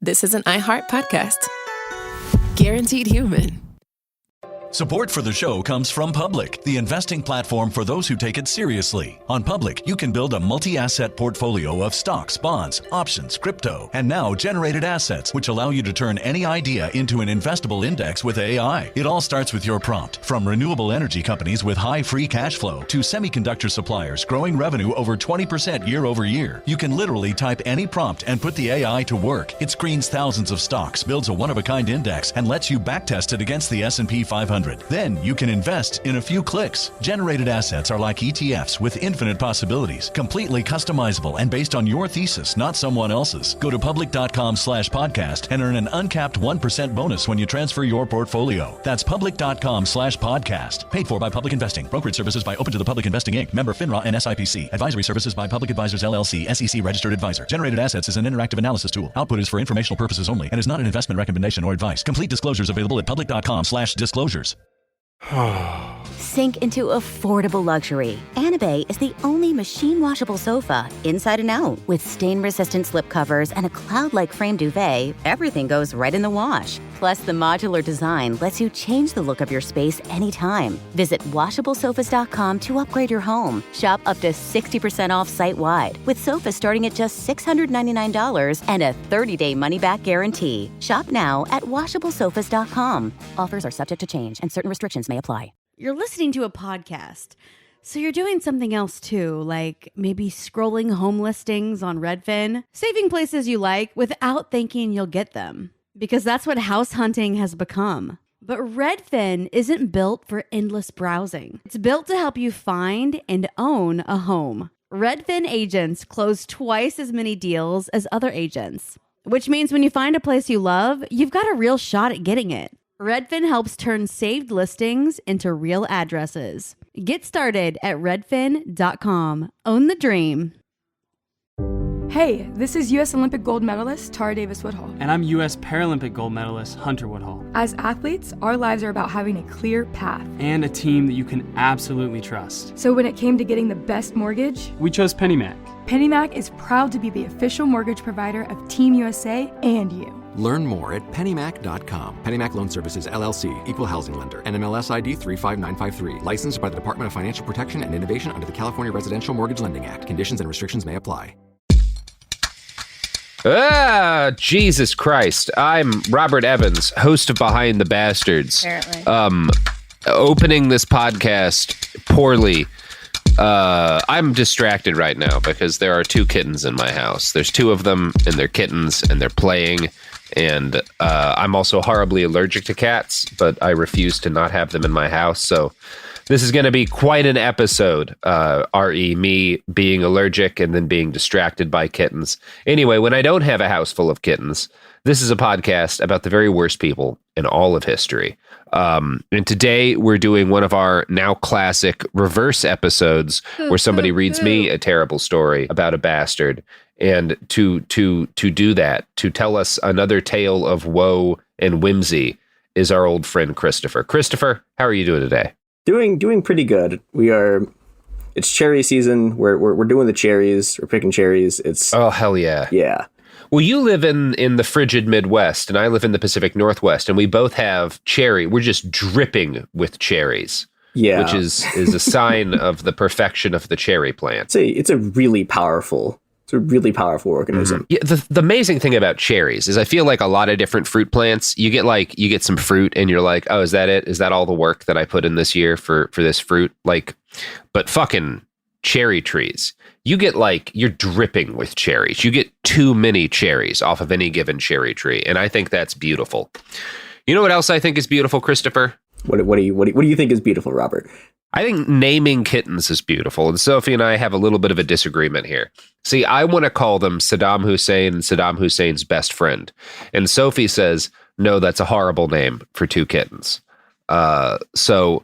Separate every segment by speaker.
Speaker 1: this is an iHeart podcast. Guaranteed human.
Speaker 2: Support for the show comes from Public, the investing platform for those who take it seriously. On Public, you can build a multi-asset portfolio of stocks, bonds, options, crypto, and now generated assets, which allow you to turn any idea into an investable index with AI. It all starts with your prompt. From renewable energy companies with high free cash flow to semiconductor suppliers growing revenue over 20% year over year, you can literally type any prompt and put the AI to work. It screens thousands of stocks, builds a one-of-a-kind index, and lets you backtest it against the S&P 500. Then you can invest in a few clicks. Generated assets are like ETFs with infinite possibilities, completely customizable and based on your thesis, not someone else's. Go to public.com/podcast and earn an uncapped 1% bonus when you transfer your portfolio. That's public.com/podcast. Paid for by Public Investing. Brokerage services by Open to the Public Investing Inc. Member FINRA and SIPC. Advisory services by Public Advisors LLC, SEC registered advisor. Generated assets is an interactive analysis tool. Output is for informational purposes only and is not an investment recommendation or advice. Complete disclosures available at public.com/disclosures.
Speaker 3: Sink into affordable luxury. Anabay is the only machine-washable sofa, inside and out. With stain-resistant slip covers and a cloud-like frame duvet, everything goes right in the wash. Plus, the modular design lets you change the look of your space anytime. Visit WashableSofas.com to upgrade your home. Shop up to 60% off site-wide, with sofas starting at just $699 and a 30-day money-back guarantee. Shop now at WashableSofas.com. Offers are subject to change, and certain restrictions may apply.
Speaker 4: You're listening to a podcast, so you're doing something else too, like maybe scrolling home listings on Redfin, saving places you like without thinking you'll get them, because that's what house hunting has become. But Redfin isn't built for endless browsing. It's built to help you find and own a home. Redfin agents close twice as many deals as other agents, which means when you find a place you love, you've got a real shot at getting it. Redfin helps turn saved listings into real addresses. Get started at redfin.com. Own the dream.
Speaker 5: Hey, this is U.S. Olympic gold medalist Tara Davis-Woodhull.
Speaker 6: And I'm U.S. Paralympic gold medalist Hunter Woodhull.
Speaker 5: As athletes, our lives are about having a clear path.
Speaker 6: And a team that you can absolutely trust.
Speaker 5: So when it came to getting the best mortgage,
Speaker 6: we chose PennyMac.
Speaker 5: PennyMac is proud to be the official mortgage provider of Team USA and you.
Speaker 7: Learn more at pennymac.com. PennyMac Loan Services, LLC, Equal Housing Lender, NMLS ID 35953. Licensed by the Department of Financial Protection and Innovation under the California Residential Mortgage Lending Act. Conditions and restrictions may apply.
Speaker 8: Jesus Christ. I'm Robert Evans, host of Behind the Bastards.
Speaker 4: Apparently.
Speaker 8: Opening this podcast poorly. I'm distracted right now because there are two kittens in my house. There's two of them, and they're kittens, and they're playing. And I'm also horribly allergic to cats, but I refuse to not have them in my house. So this is going to be quite an episode, re me being allergic and then being distracted by kittens. Anyway, when I don't have a house full of kittens, this is a podcast about the very worst people in all of history. And today we're doing one of our now classic reverse episodes where somebody reads me a terrible story about a bastard. And to do that, to tell us another tale of woe and whimsy is our old friend Christopher. Christopher, how are you doing today?
Speaker 9: Doing pretty good. It's cherry season. We're doing the cherries. We're picking cherries.
Speaker 8: Oh, hell yeah.
Speaker 9: Yeah.
Speaker 8: Well, you live in the frigid Midwest, and I live in the Pacific Northwest, and we both have cherry. We're just dripping with cherries. Yeah. Which is a sign of the perfection of the cherry plant.
Speaker 9: It's a really powerful organism.
Speaker 8: Mm-hmm. Yeah, the amazing thing about cherries is I feel like a lot of different fruit plants, you get some fruit and you're like, oh, is that it? Is that all the work that I put in this year for this fruit? But fucking cherry trees, you're dripping with cherries. You get too many cherries off of any given cherry tree. And I think that's beautiful. You know what else I think is beautiful, Christopher?
Speaker 9: What do you think is beautiful, Robert?
Speaker 8: I think naming kittens is beautiful, and Sophie and I have a little bit of a disagreement here. See, I want to call them Saddam Hussein and Saddam Hussein's best friend, and Sophie says, no, that's a horrible name for two kittens. So,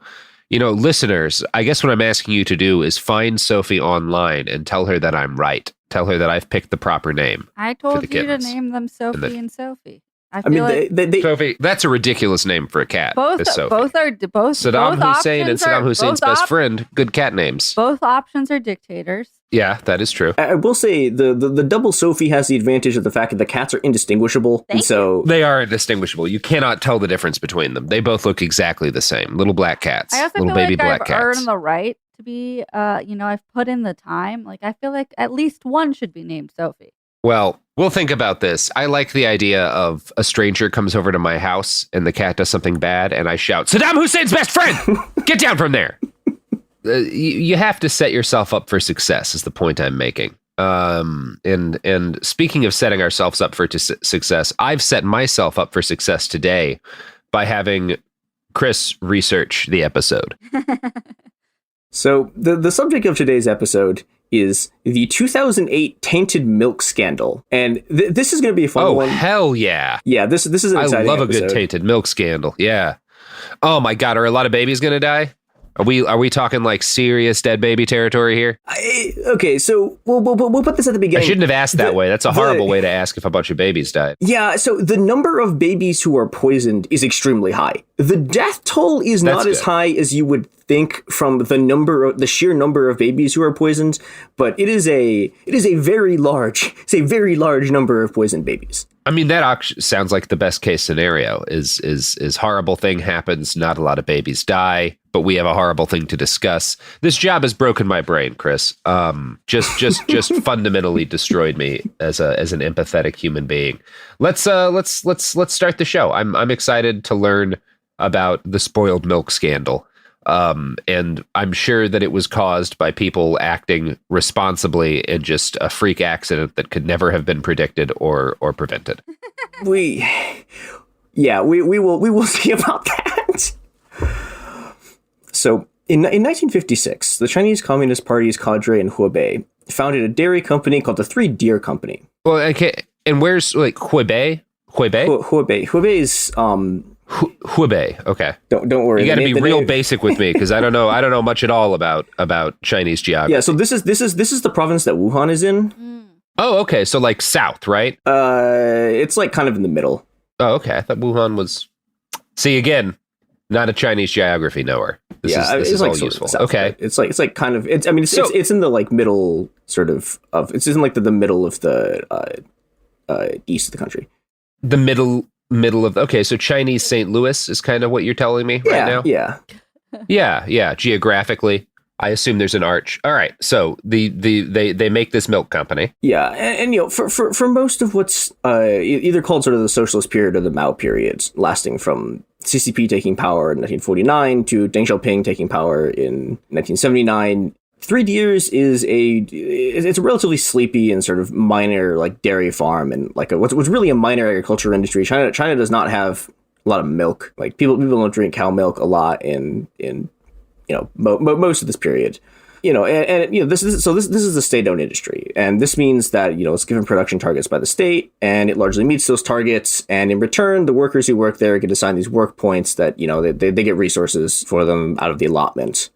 Speaker 8: listeners, I guess what I'm asking you to do is find Sophie online and tell her that I'm right. Tell her that I've picked the proper name.
Speaker 10: I told you to name them Sophie and Sophie.
Speaker 9: I mean, they
Speaker 8: Sophie, that's a ridiculous name for a cat.
Speaker 10: both
Speaker 8: is Sophie.
Speaker 10: both
Speaker 8: Saddam Hussein and Saddam Hussein's best friend. Good cat names.
Speaker 10: Both options are dictators.
Speaker 8: Yeah, that is true.
Speaker 9: I will say the double Sophie has the advantage of the fact that the cats are indistinguishable.
Speaker 10: Thank
Speaker 8: They are indistinguishable. You cannot tell the difference between them. They both look exactly the same. Little black cats.
Speaker 10: I also
Speaker 8: little
Speaker 10: feel
Speaker 8: baby
Speaker 10: like
Speaker 8: black
Speaker 10: I've
Speaker 8: cats.
Speaker 10: earned the right to be, I've put in the time. Like, I feel like at least one should be named Sophie.
Speaker 8: Well, we'll think about this. I like the idea of a stranger comes over to my house and the cat does something bad and I shout, Saddam Hussein's best friend! Get down from there! You have to set yourself up for success is the point I'm making. And speaking of setting ourselves up for success, I've set myself up for success today by having Chris research the episode.
Speaker 9: So the subject of today's episode is the 2008 Tainted Milk Scandal. And this is going to be a fun one. Oh,
Speaker 8: hell yeah.
Speaker 9: Yeah, this is an exciting
Speaker 8: I love
Speaker 9: episode.
Speaker 8: A good Tainted Milk Scandal. Yeah. Oh my God. Are a lot of babies going to die? Are we talking like serious dead baby territory here?
Speaker 9: Okay, so we'll put this at the beginning.
Speaker 8: I shouldn't have asked that way. That's a horrible way to ask if a bunch of babies died.
Speaker 9: Yeah, so the number of babies who are poisoned is extremely high. The death toll is not as high as you would think from the sheer number of babies who are poisoned, but it is a very large number of poisoned babies.
Speaker 8: I mean, that sounds like the best case scenario is horrible thing happens. Not a lot of babies die, but we have a horrible thing to discuss. This job has broken my brain, Chris. Just fundamentally destroyed me as an empathetic human being. Let's start the show. I'm excited to learn about the spoiled milk scandal. And I'm sure that it was caused by people acting responsibly in just a freak accident that could never have been predicted or prevented.
Speaker 9: We will see about that. So in 1956, the Chinese Communist Party's cadre in Hubei founded a dairy company called the Three Deer Company.
Speaker 8: Well, okay, and where's like Hubei?
Speaker 9: Hubei is
Speaker 8: Hubei. Okay.
Speaker 9: Don't worry.
Speaker 8: You got to be real basic with me because I don't know much at all about Chinese geography.
Speaker 9: Yeah. So this is the province that Wuhan is in.
Speaker 8: Oh, okay. So like south, right?
Speaker 9: It's like kind of in the middle.
Speaker 8: Oh, okay. I thought Wuhan was. See again, not a Chinese geography knower. This is all useful.
Speaker 9: South,
Speaker 8: okay.
Speaker 9: It's like kind of. It's in the like middle sort of it's in like the middle of the east of the country.
Speaker 8: The middle of so Chinese St. Louis is kind of what you're telling me right now. Yeah. Geographically, I assume there's an arch. All right, so they make this milk company.
Speaker 9: Yeah, and for most of what's either called sort of the socialist period or the Mao period, lasting from CCP taking power in 1949 to Deng Xiaoping taking power in 1979. Three Deers it's a relatively sleepy and sort of minor like dairy farm and like what's really a minor agriculture industry. China does not have a lot of milk. Like people don't drink cow milk a lot in most of this period. This is a state-owned industry, and this means that it's given production targets by the state, and it largely meets those targets. And in return, the workers who work there get assigned these work points that they get resources for them out of the allotment.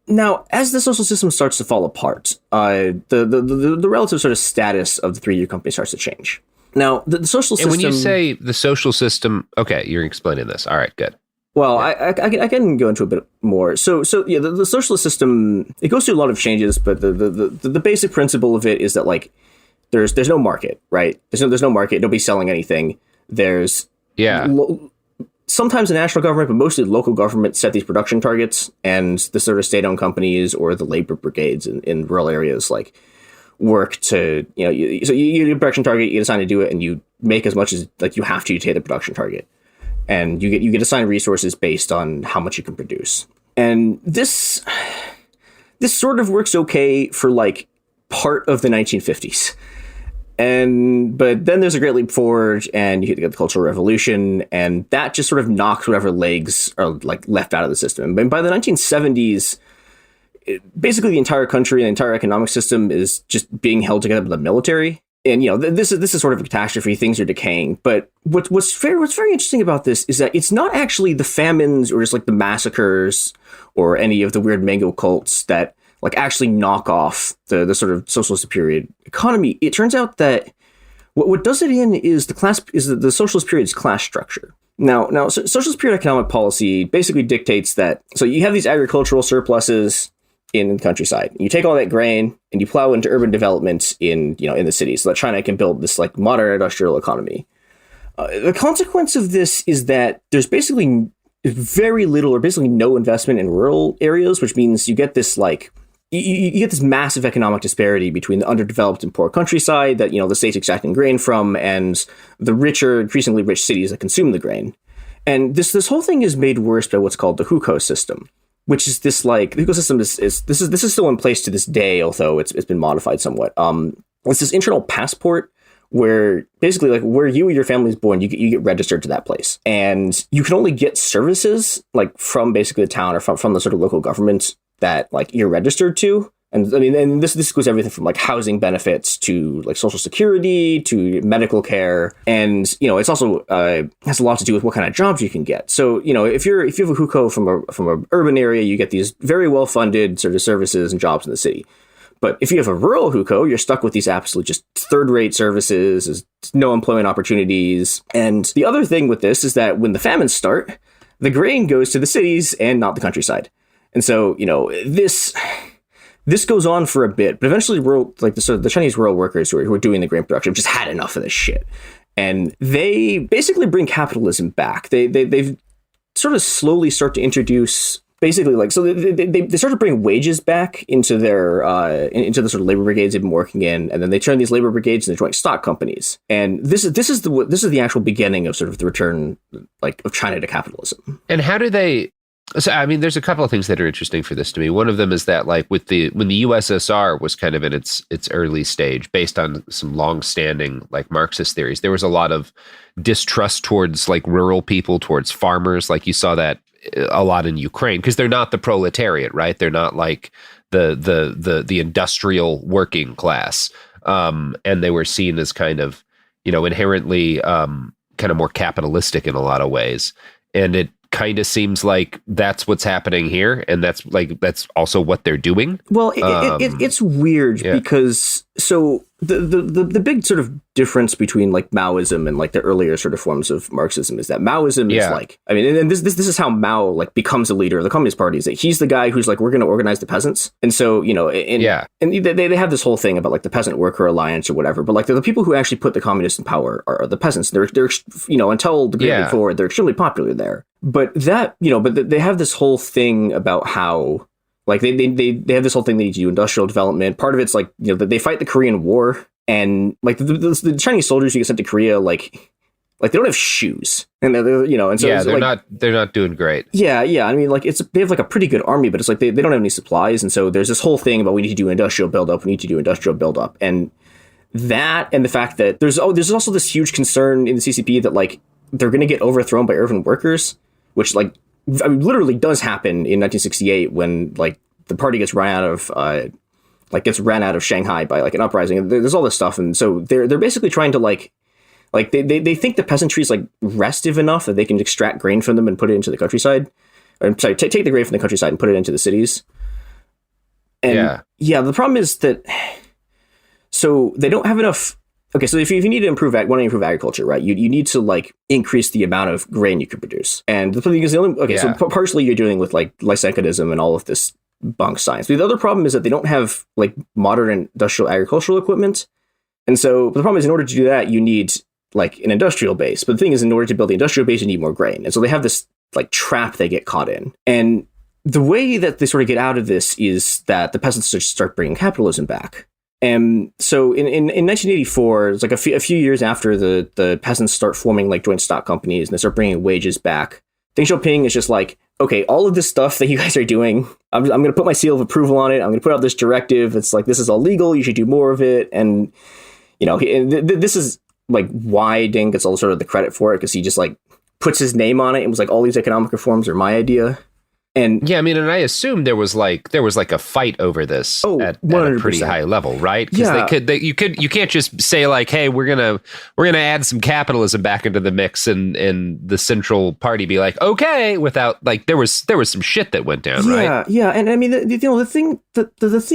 Speaker 9: Now, as the social system starts to fall apart, the relative sort of status of the three-year company starts to change. Now, the social system...
Speaker 8: And when you say the social system... Okay, you're explaining this. All right, good.
Speaker 9: Well, yeah. I can go into a bit more. So yeah, the socialist system, it goes through a lot of changes, but the basic principle of it is that, like, there's no market, right? There's no market. Nobody's selling anything. There's...
Speaker 8: Yeah.
Speaker 9: Sometimes the national government, but mostly local government set these production targets, and the sort of state-owned companies or the labor brigades in rural areas like work to, so you get a production target, you get assigned to do it, and you make as much as like you have to hit the production target, and you get assigned resources based on how much you can produce. And this sort of works okay for like part of the 1950s. But then there's a great leap forward, and you get the Cultural Revolution, and that just sort of knocks whatever legs are like left out of the system. And by the 1970s, basically the entire country and the entire economic system is just being held together by the military. And this is sort of a catastrophe. Things are decaying. But what's very interesting about this is that it's not actually the famines or just like the massacres or any of the weird mango cults that like actually knock off the sort of socialist period economy. It turns out that What does it in is the socialist period's class structure. Now, socialist period economic policy basically dictates that, so you have these agricultural surpluses in the countryside. You take all that grain and you plow into urban development in the cities so that China can build this like modern industrial economy. The consequence of this is that there's basically very little or basically no investment in rural areas, which means you get this like you get this massive economic disparity between the underdeveloped and poor countryside that the state's extracting grain from, and the richer, increasingly rich cities that consume the grain. And this whole thing is made worse by what's called the hukou system, which is this like the hukou system is still in place to this day, although it's been modified somewhat. It's this internal passport where basically like where you or your family is born, you get registered to that place, and you can only get services like from basically the town or from the sort of local government that like you're registered to. And I mean, and this goes everything from like housing benefits to like social security to medical care. And, it's also has a lot to do with what kind of jobs you can get. So, if you have a hukou from an urban area, you get these very well funded sort of services and jobs in the city. But if you have a rural hukou, you're stuck with these absolute just third-rate services, there's no employment opportunities. And the other thing with this is that when the famines start, the grain goes to the cities and not the countryside. And so, this goes on for a bit, but eventually the Chinese rural workers who are doing the grain production just had enough of this shit. And they basically bring capitalism back. They've sort of slowly start to introduce basically like, so they start to bring wages back into their into the sort of labor brigades they've been working in, and then they turn these labor brigades into joint stock companies. And this is the actual beginning of sort of the return like of China to capitalism.
Speaker 8: And how do they? So, I mean, there's a couple of things that are interesting for this to me. One of them is that, like, when the USSR was kind of in its early stage, based on some long-standing, like, Marxist theories, there was a lot of distrust towards, like, rural people, towards farmers. Like, you saw that a lot in Ukraine, because they're not the proletariat, right? They're not, like, the industrial working class. And they were seen as kind of, inherently kind of more capitalistic in a lot of ways. And it kind of seems like that's what's happening here, and that's also what they're doing.
Speaker 9: Well, it's weird because so the big sort of difference between like Maoism and like the earlier sort of forms of Marxism is that Maoism is like, I mean, and this is how Mao like becomes a leader of the Communist Party, is that he's the guy who's like, we're going to organize the peasants. And so, and they have this whole thing about like the Peasant Worker Alliance or whatever, but like the people who actually put the communists in power are the peasants. They're until the period before, they're extremely popular there. But that, but they have this whole thing about how like they have this whole thing they need to do industrial development. Part of it's like, they fight the Korean War, and like the Chinese soldiers who get sent to Korea, like they don't have shoes, and and so
Speaker 8: they're not doing great.
Speaker 9: Yeah. I mean, like they have like a pretty good army, but it's like they don't have any supplies, and so there's this whole thing about we need to do industrial buildup, and that, and the fact that there's also this huge concern in the CCP that like they're going to get overthrown by urban workers, which like I mean, literally does happen in 1968 when like the party gets run out of Shanghai by like an uprising. And there's all this stuff, and so they're basically trying to like they think the peasantry is like restive enough that they can extract grain from them and put it into the countryside. Or sorry, take the grain from the countryside and put it into the cities. And the problem is that so they don't have enough. Okay, so if you need to improve agriculture, right, you need to like increase the amount of grain you can produce. And the thing is, so partially you're dealing with like Lysenkoism and all of this bunk science. But the other problem is that they don't have like modern industrial agricultural equipment. And so the problem is, in order to do that, you need like an industrial base. But the thing is, in order to build the industrial base, you need more grain. And so they have this like trap they get caught in. And the way that they sort of get out of this is that the peasants just start bringing capitalism back. And so in 1984, it's like a few years after the peasants start forming like joint stock companies and they start bringing wages back, Deng Xiaoping is just like, okay, all of this stuff that you guys are doing, I'm going to put my seal of approval on it. I'm going to put out this directive. It's like, this is all legal. You should do more of it. And, this is like why Deng gets all sort of the credit for it, because he just like puts his name on it and was like, all these economic reforms are my idea. And
Speaker 8: yeah, I mean, and I assume there was like a fight over this at a pretty high level, right? Because you can't just say like, hey, we're gonna add some capitalism back into the mix, and the Central Party be like, okay, without like there was some shit that went down, right?
Speaker 9: Yeah, and I mean, the thing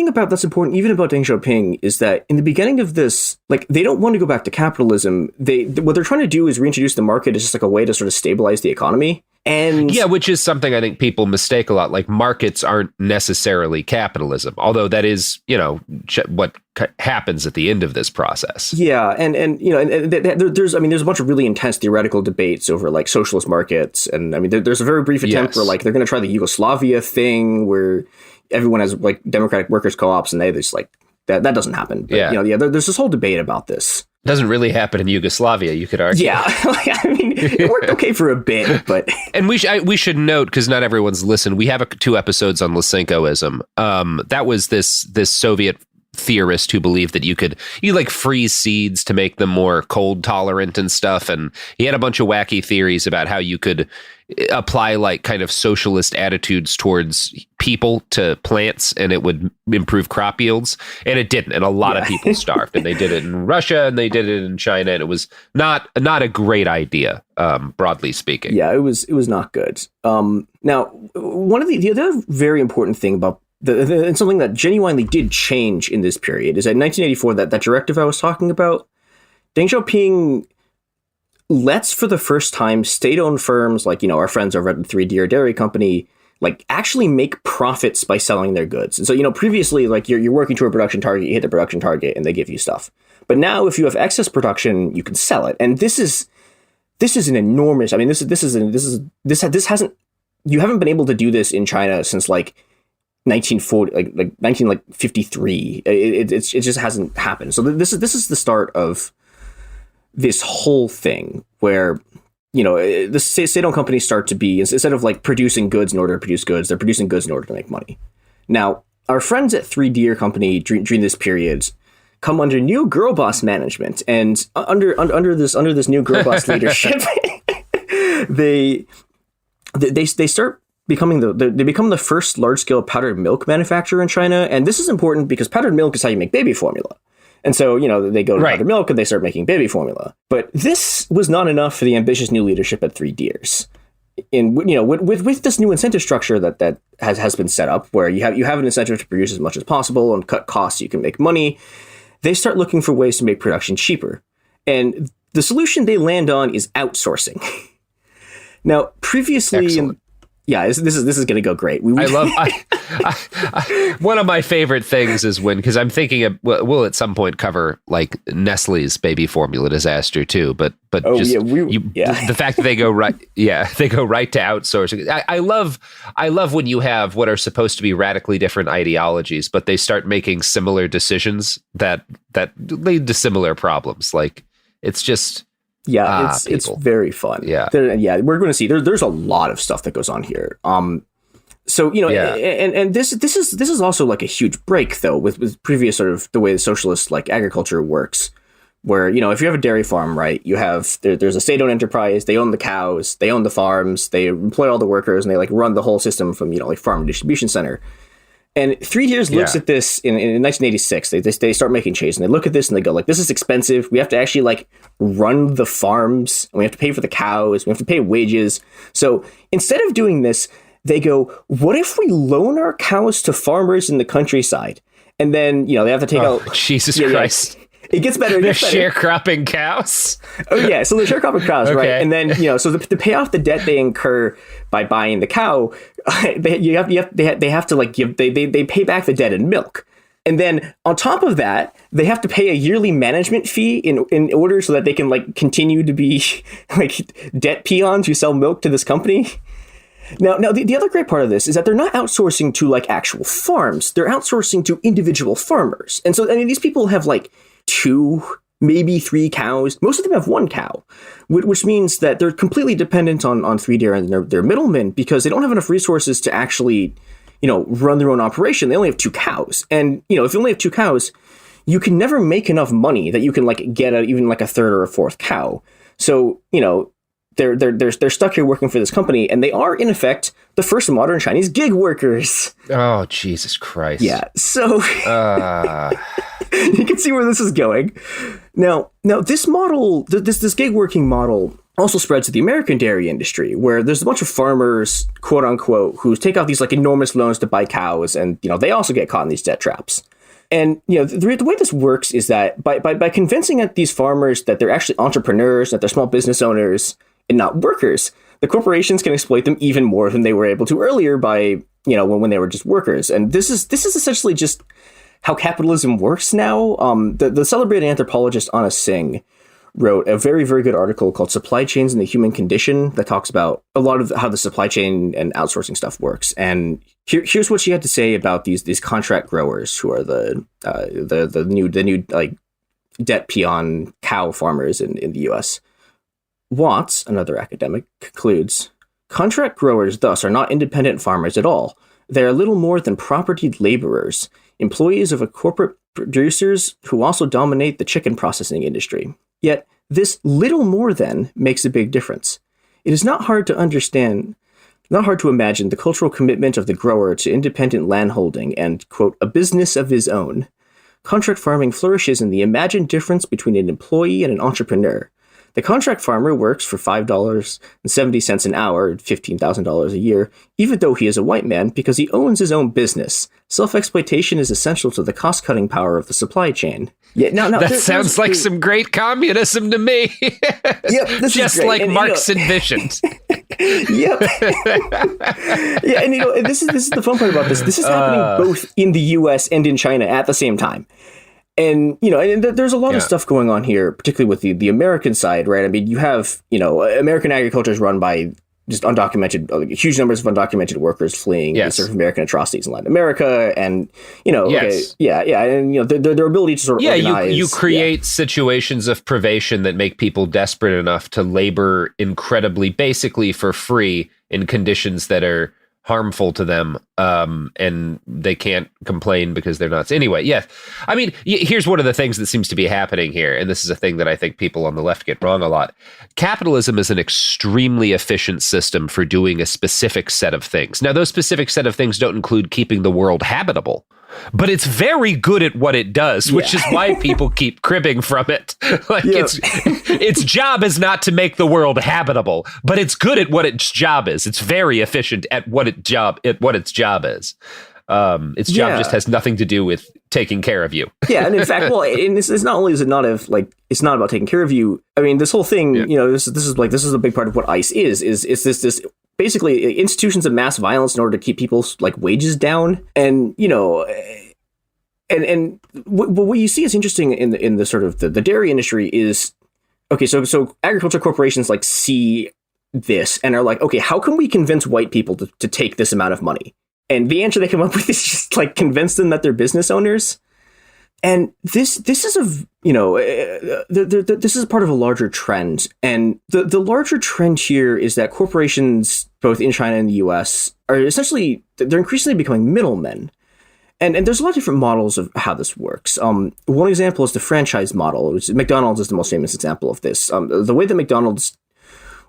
Speaker 9: about that's important, even about Deng Xiaoping, is that in the beginning of this, like they don't want to go back to capitalism. What they're trying to do is reintroduce the market as just like a way to sort of stabilize the economy. And
Speaker 8: yeah, which is something I think people mistake a lot. Like markets aren't necessarily capitalism, although that is, what happens at the end of this process.
Speaker 9: Yeah, and there's a bunch of really intense theoretical debates over like socialist markets, and I mean there's a very brief attempt where like they're going to try the Yugoslavia thing where everyone has like democratic workers co-ops, and they just like that doesn't happen. But, there's this whole debate about this.
Speaker 8: Doesn't really happen in Yugoslavia, you could argue.
Speaker 9: Yeah, I mean, it worked okay for a bit, but
Speaker 8: and we should note, because not everyone's listened, we have 2 episodes on Lysenkoism. That was this Soviet theorist who believed that you like freeze seeds to make them more cold tolerant and stuff, and he had a bunch of wacky theories about how you could apply like kind of socialist attitudes towards people to plants and it would improve crop yields, and it didn't, and a lot of people starved, and they did it in Russia and they did it in China, and it was not a great idea, broadly speaking.
Speaker 9: Yeah, it was not good. Now, one of the other very important thing about and something that genuinely did change in this period is that in 1984, that directive I was talking about, Deng Xiaoping lets for the first time state-owned firms like, our friends over at the Three Deer Dairy Company, like actually make profits by selling their goods. And so, previously, like you're working to a production target, you hit the production target and they give you stuff. But now if you have excess production, you can sell it. And this is an enormous, I mean, this hasn't, you haven't been able to do this in China since like 1940, like 1953. It just hasn't happened. So this is the start of this whole thing where, the state-owned companies start to be, instead of like producing goods in order to produce goods, they're producing goods in order to make money. Now, our friends at Three Deer Company during this period come under new girl boss management, and under this new girl boss leadership, they start becoming they become the first large-scale powdered milk manufacturer in China. And this is important because powdered milk is how you make baby formula. And so, they go to powdered milk and they start making baby formula. But this was not enough for the ambitious new leadership at Three Deers. With this new incentive structure that has been set up, where you have an incentive to produce as much as possible and cut costs so you can make money, they start looking for ways to make production cheaper. And the solution they land on is outsourcing. Now, previously, this is going to go great.
Speaker 8: One of my favorite things is because I'm thinking we'll at some point cover like Nestle's baby formula disaster too, but the fact that they go right to outsourcing. I love when you have what are supposed to be radically different ideologies, but they start making similar decisions that lead to similar problems. Like it's just.
Speaker 9: Yeah, it's very fun.
Speaker 8: Yeah,
Speaker 9: we're going to see there's a lot of stuff that goes on here. And this is also like a huge break though with previous sort of the way the socialist like agriculture works, where if you have a dairy farm, right, you have there's a state-owned enterprise, they own the cows, they own the farms, they employ all the workers, and they like run the whole system from like farm and distribution center. And Three Deers looks at this in 1986. They start making changes, and they look at this and they go like, this is expensive. We have to actually like run the farms, and we have to pay for the cows. We have to pay wages. So instead of doing this, they go, what if we loan our cows to farmers in the countryside? And then, they have to take out...
Speaker 8: Jesus Christ.
Speaker 9: It gets better.
Speaker 8: They're sharecropping cows?
Speaker 9: Oh, yeah. So they're sharecropping cows, right? And then, so to pay off the debt they incur by buying the cow, they have to like they pay back the debt in milk. And then on top of that, they have to pay a yearly management fee in order so that they can like continue to be like debt peons who sell milk to this company. Now the other great part of this is that they're not outsourcing to like actual farms. They're outsourcing to individual farmers. And so, I mean, these people have like 2, maybe 3 cows. Most of them have 1 cow, which means that they're completely dependent on Three Deer and their middlemen because they don't have enough resources to actually, run their own operation. They only have 2 cows. And, if you only have 2 cows, you can never make enough money that you can like get even like a third or a fourth cow. So, they're stuck here working for this company, and they are in effect the first modern Chinese gig workers.
Speaker 8: Oh, Jesus Christ!
Speaker 9: Yeah, so you can see where this is going. Now this model, this gig working model, also spreads to the American dairy industry, where there's a bunch of farmers, quote unquote, who take out these like enormous loans to buy cows, and they also get caught in these debt traps. And the way this works is that by convincing these farmers that they're actually entrepreneurs, that they're small business owners and not workers, the corporations can exploit them even more than they were able to earlier by when they were just workers. And this is essentially just how capitalism works now. The celebrated anthropologist Anna Tsing wrote a very, very good article called Supply Chains and the Human Condition that talks about a lot of how the supply chain and outsourcing stuff works. And here's what she had to say about these contract growers who are the new like debt peon cow farmers in the US. Watts, another academic, concludes, contract growers thus are not independent farmers at all. They are little more than propertied laborers, employees of a corporate producers who also dominate the chicken processing industry. Yet, this little more than makes a big difference. It is not hard to understand, not hard to imagine the cultural commitment of the grower to independent landholding and, quote, a business of his own. Contract farming flourishes in the imagined difference between an employee and an entrepreneur. The contract farmer works for $5.70 an hour, $15,000 a year, even though he is a white man, because he owns his own business. Self-exploitation is essential to the cost-cutting power of the supply chain. Yeah,
Speaker 8: that sounds like some great communism to me.
Speaker 9: Yep, this
Speaker 8: just
Speaker 9: is great.
Speaker 8: Like
Speaker 9: and,
Speaker 8: Marx envisioned.
Speaker 9: Yep. Yeah, and this is the fun part about this. This is happening both in the U.S. and in China at the same time. And, and there's a lot of stuff going on here, particularly with the American side, right? I mean, you have, American agriculture is run by just undocumented, huge numbers of undocumented workers fleeing the sort of American atrocities in Latin America. And, and, their ability to sort of organize.
Speaker 8: You create situations of privation that make people desperate enough to labor incredibly, basically for free in conditions that are harmful to them, and they can't complain because they're not. Anyway, yes. I mean, here's one of the things that seems to be happening here, and this is a thing that I think people on the left get wrong a lot. Capitalism is an extremely efficient system for doing a specific set of things. Now, those specific set of things don't include keeping the world habitable, but it's very good at what it does, which is why people keep cribbing from it. Its job is not to make the world habitable, but it's good at what its job is. It's very efficient at what its job is. Its job just has nothing to do with taking care of you.
Speaker 9: Yeah, and in fact, and this is not only is it not it's not about taking care of you. I mean, this whole thing, this is a big part of what ICE is this basically institutions of mass violence in order to keep people's like wages down. And, and what you see is interesting in the sort of the dairy industry is, okay, so agriculture corporations like see this and are like, okay, how can we convince white people to take this amount of money? And the answer they come up with is just like convince them that they're business owners. And this is this is part of a larger trend. And the larger trend here is that corporations, both in China and the US, are essentially, they're increasingly becoming middlemen. And there's a lot of different models of how this works. One example is the franchise model, which McDonald's is the most famous example of this. The way that McDonald's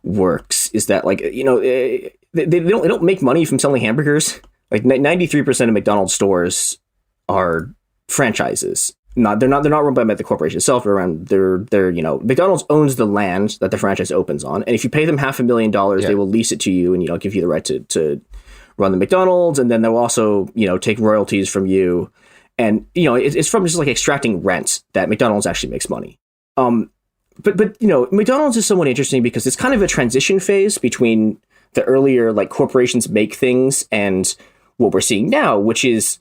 Speaker 9: works is that, like, they don't make money from selling hamburgers. Like 93% of McDonald's stores are franchises. They're not run by the corporation itself. They're McDonald's owns the land that the franchise opens on, and if you pay them $500,000, they will lease it to you and give you the right to run the McDonald's, and then they'll also take royalties from you, and it's from just like extracting rent that McDonald's actually makes money. But McDonald's is somewhat interesting because it's kind of a transition phase between the earlier like corporations make things and what we're seeing now, which is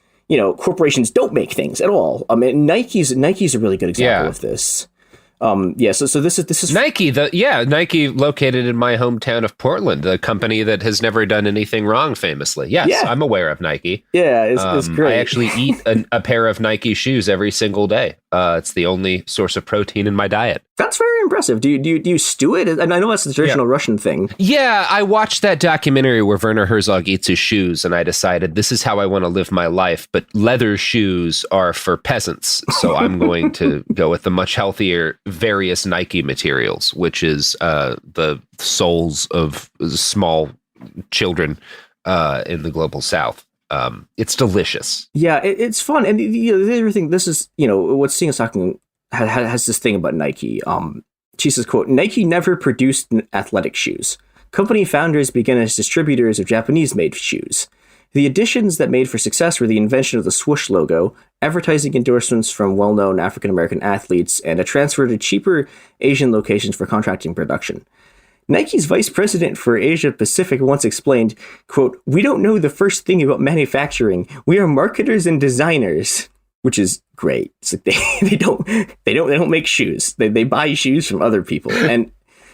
Speaker 9: corporations don't make things at all. I mean, Nike's a really good example of this. So this is
Speaker 8: Nike. Nike, located in my hometown of Portland, the company that has never done anything wrong, famously. Yes, I'm aware of Nike.
Speaker 9: Yeah, it's great.
Speaker 8: I actually eat a pair of Nike shoes every single day. It's the only source of protein in my diet.
Speaker 9: That's very impressive. Do you stew it? And I know that's the traditional Russian thing.
Speaker 8: Yeah, I watched that documentary where Werner Herzog eats his shoes, and I decided this is how I want to live my life. But leather shoes are for peasants, so I'm going to go with the much healthier various Nike materials, which is the soles of small children in the global South. It's delicious.
Speaker 9: Yeah, it's fun. And the other thing, this is, what Tsing is talking has this thing about Nike. She says, quote, Nike never produced athletic shoes. Company founders began as distributors of Japanese-made shoes. The additions that made for success were the invention of the swoosh logo, advertising endorsements from well-known African-American athletes, and a transfer to cheaper Asian locations for contracting production. Nike's vice president for Asia Pacific once explained, quote, we don't know the first thing about manufacturing. We are marketers and designers, which is great. It's like they don't make shoes. They buy shoes from other people. And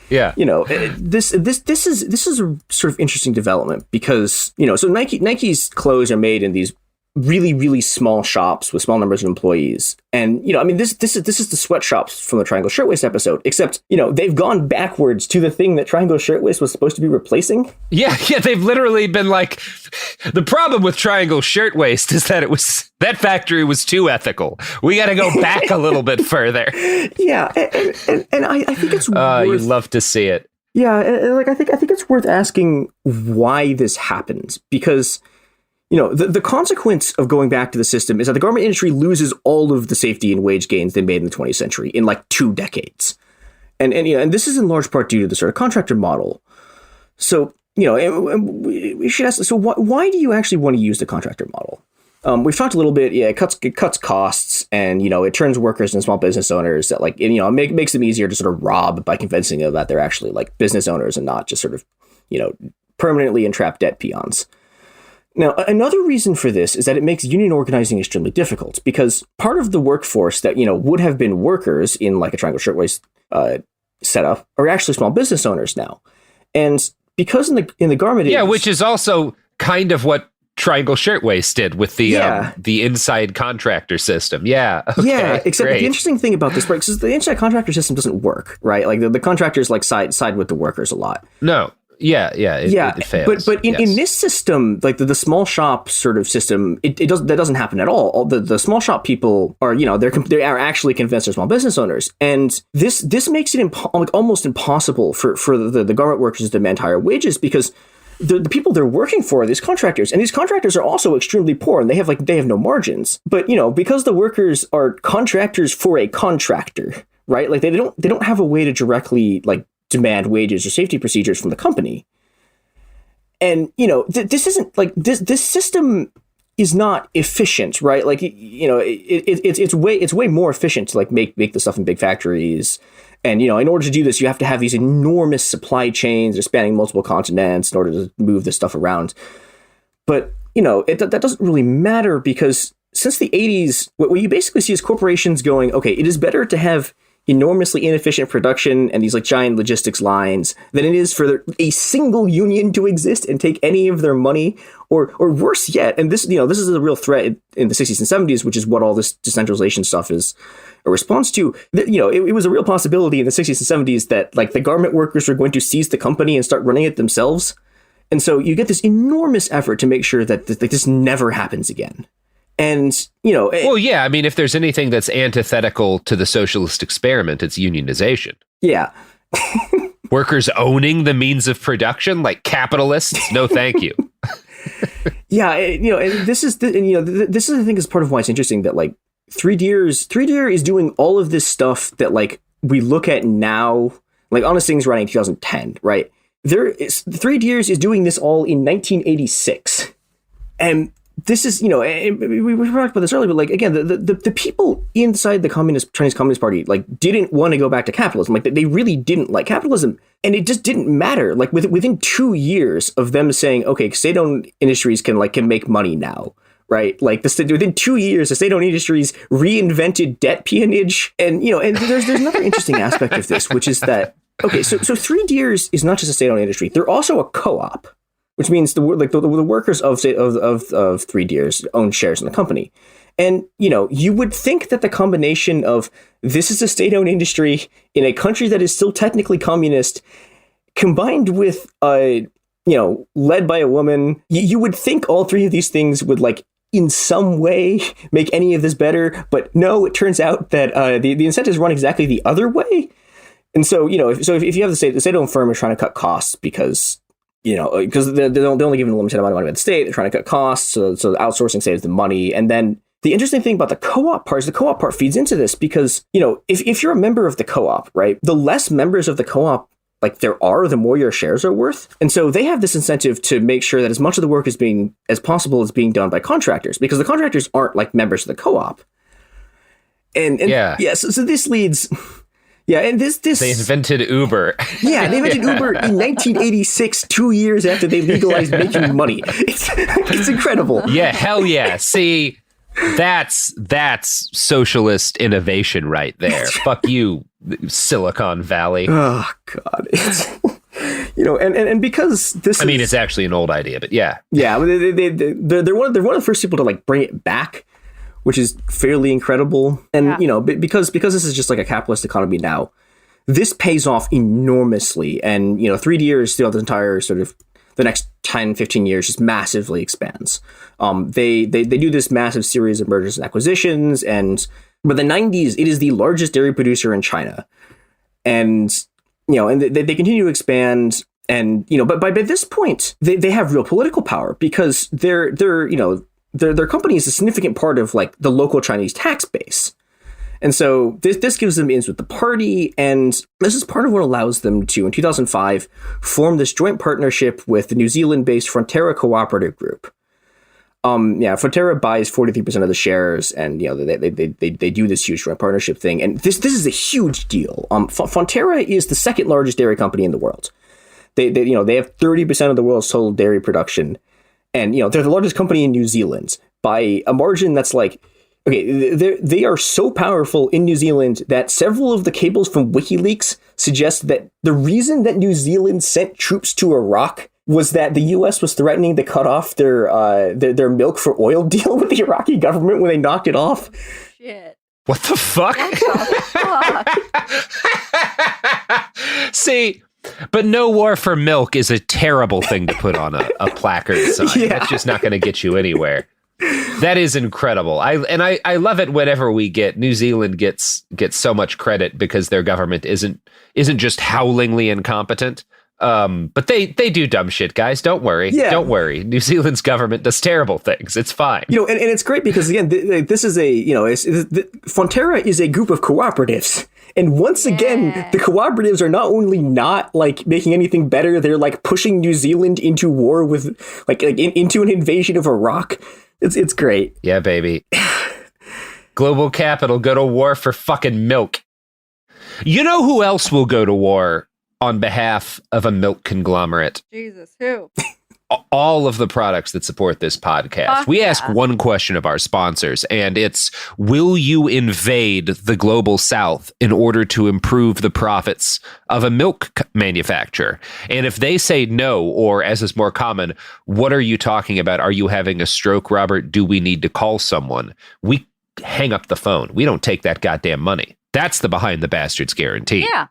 Speaker 9: yeah, this is a sort of interesting development because, so Nike's clothes are made in these really, really small shops with small numbers of employees. And, this is the sweatshops from the Triangle Shirtwaist episode, except, they've gone backwards to the thing that Triangle Shirtwaist was supposed to be replacing.
Speaker 8: Yeah, they've literally been like, the problem with Triangle Shirtwaist is that that factory was too ethical. We got to go back a little bit further.
Speaker 9: Yeah, and I think it's worth...
Speaker 8: you'd love to see it.
Speaker 9: Yeah, I think it's worth asking why this happens, because... the consequence of going back to the system is that the garment industry loses all of the safety and wage gains they made in the 20th century in 2 decades. And this is in large part due to the sort of contractor model. So, we should ask, so why do you actually want to use the contractor model? We've talked a little bit, it cuts costs and, it turns workers into small business owners that it makes them easier to sort of rob by convincing them that they're actually business owners and not just sort of, permanently entrapped debt peons. Now, another reason for this is that it makes union organizing extremely difficult because part of the workforce that, would have been workers in a Triangle Shirtwaist setup are actually small business owners now. And because in the garment...
Speaker 8: Yeah, which is also kind of what Triangle Shirtwaist did with the inside contractor system. Yeah. Okay,
Speaker 9: yeah, except
Speaker 8: great.
Speaker 9: The interesting thing about this, because the inside contractor system doesn't work, right? The contractors side with the workers a lot.
Speaker 8: No. It fails.
Speaker 9: But in this system, the small shop sort of system, that doesn't happen at all. All the small shop people are they are actually convinced they're small business owners, and this makes it almost impossible for the garment workers to demand higher wages because the people they're working for are these contractors, and these contractors are also extremely poor, and they have no margins. But because the workers are contractors for a contractor, right? They don't have a way to directly demand wages or safety procedures from the company. And, this isn't this system is not efficient, right? It's way more efficient to make the stuff in big factories. And, in order to do this, you have to have these enormous supply chains. They're spanning multiple continents in order to move this stuff around. But, that doesn't really matter because since the 80s, what you basically see is corporations going, okay, it is better to have enormously inefficient production and these giant logistics lines than it is for a single union to exist and take any of their money, or worse yet. And this is a real threat in the 60s and 70s, which is what all this decentralization stuff is a response to. It was a real possibility in the 60s and 70s that the garment workers were going to seize the company and start running it themselves. And so you get this enormous effort to make sure that this never happens again. And,
Speaker 8: well, yeah, if there's anything that's antithetical to the socialist experiment, it's unionization.
Speaker 9: Yeah.
Speaker 8: Workers owning the means of production like capitalists. No, thank you.
Speaker 9: Yeah. And this is I think is part of why it's interesting that 3 Deer is doing all of this stuff that we look at now, Honest Things running in 2010, right? 3 Deer is doing this all in 1986. And this is, we talked about this earlier, but again, the people inside the Chinese Communist Party didn't want to go back to capitalism. They really didn't like capitalism, and it just didn't matter. Within 2 years of them saying, okay, state-owned industries can make money now, right? Within 2 years, the state-owned industries reinvented debt peonage, and and there's another interesting aspect of this, which is that so 3 Deer is not just a state-owned industry; they're also a co-op. Which means the workers of 3 Deer own shares in the company. And, you would think that the combination of this is a state-owned industry in a country that is still technically communist, combined with, led by a woman, you would think all three of these things would in some way make any of this better. But no, it turns out that the incentives run exactly the other way. And so, if you have the state-owned firm is trying to cut costs because they're only giving a limited amount of money by the state, they're trying to cut costs, so the outsourcing saves them money. And then the interesting thing about the co-op part is the co-op part feeds into this because, if you're a member of the co-op, right, the less members of the co-op like there are, the more your shares are worth. And so they have this incentive to make sure that as much of the work as possible is being done by contractors, because the contractors aren't like members of the co-op. And so this leads... Yeah, and this
Speaker 8: they invented Uber.
Speaker 9: Yeah, they invented Uber in 1986, 2 years after they legalized making money. It's incredible.
Speaker 8: Yeah, hell yeah. See, that's socialist innovation right there. Fuck you, Silicon Valley.
Speaker 9: Oh God, and because this, I
Speaker 8: mean, it's actually an old idea, but yeah,
Speaker 9: they're one of the first people to like bring it back, which is fairly incredible. And, because this is just like a capitalist economy now, this pays off enormously. And, 3 years throughout the entire sort of the next 10, 15 years just massively expands. They do this massive series of mergers and acquisitions. And by the 90s, it is the largest dairy producer in China. And, and they continue to expand. And, but by this point, they have real political power because they're their company is a significant part of like the local Chinese tax base. And so this gives them ins with the party. And this is part of what allows them to, in 2005, form this joint partnership with the New Zealand-based Fonterra Cooperative Group. Fonterra buys 43% of the shares, and they do this huge joint partnership thing. And this is a huge deal. Fonterra is the second largest dairy company in the world. They have 30% of the world's total dairy production. And, they're the largest company in New Zealand by a margin that's like, okay, they are so powerful in New Zealand that several of the cables from WikiLeaks suggest that the reason that New Zealand sent troops to Iraq was that the U.S. was threatening to cut off their milk for oil deal with the Iraqi government when they knocked it off.
Speaker 10: Shit.
Speaker 8: What the fuck?
Speaker 10: What the fuck?
Speaker 8: See... But no war for milk is a terrible thing to put on a placard sign. Yeah. That's just not going to get you anywhere. That is incredible. I love it whenever we get New Zealand gets so much credit because their government isn't just howlingly incompetent. But they do dumb shit, guys. Don't worry. Yeah. Don't worry. New Zealand's government does terrible things. It's fine.
Speaker 9: And it's great because again, this is Fonterra is a group of cooperatives. And once again, the cooperatives are not only not like making anything better, they're like pushing New Zealand into war with into an invasion of Iraq. It's great.
Speaker 8: Yeah, baby. Global capital go to war for fucking milk. You know who else will go to war on behalf of a milk conglomerate?
Speaker 10: Jesus, who?
Speaker 8: All of the products that support this podcast. We ask one question of our sponsors, and it's, will you invade the global south in order to improve the profits of a milk manufacturer? And if they say no, or as is more common, what are you talking about? Are you having a stroke, Robert? Do we need to call someone? We hang up the phone. We don't take that goddamn money. That's the Behind the Bastards guarantee.
Speaker 10: Yeah.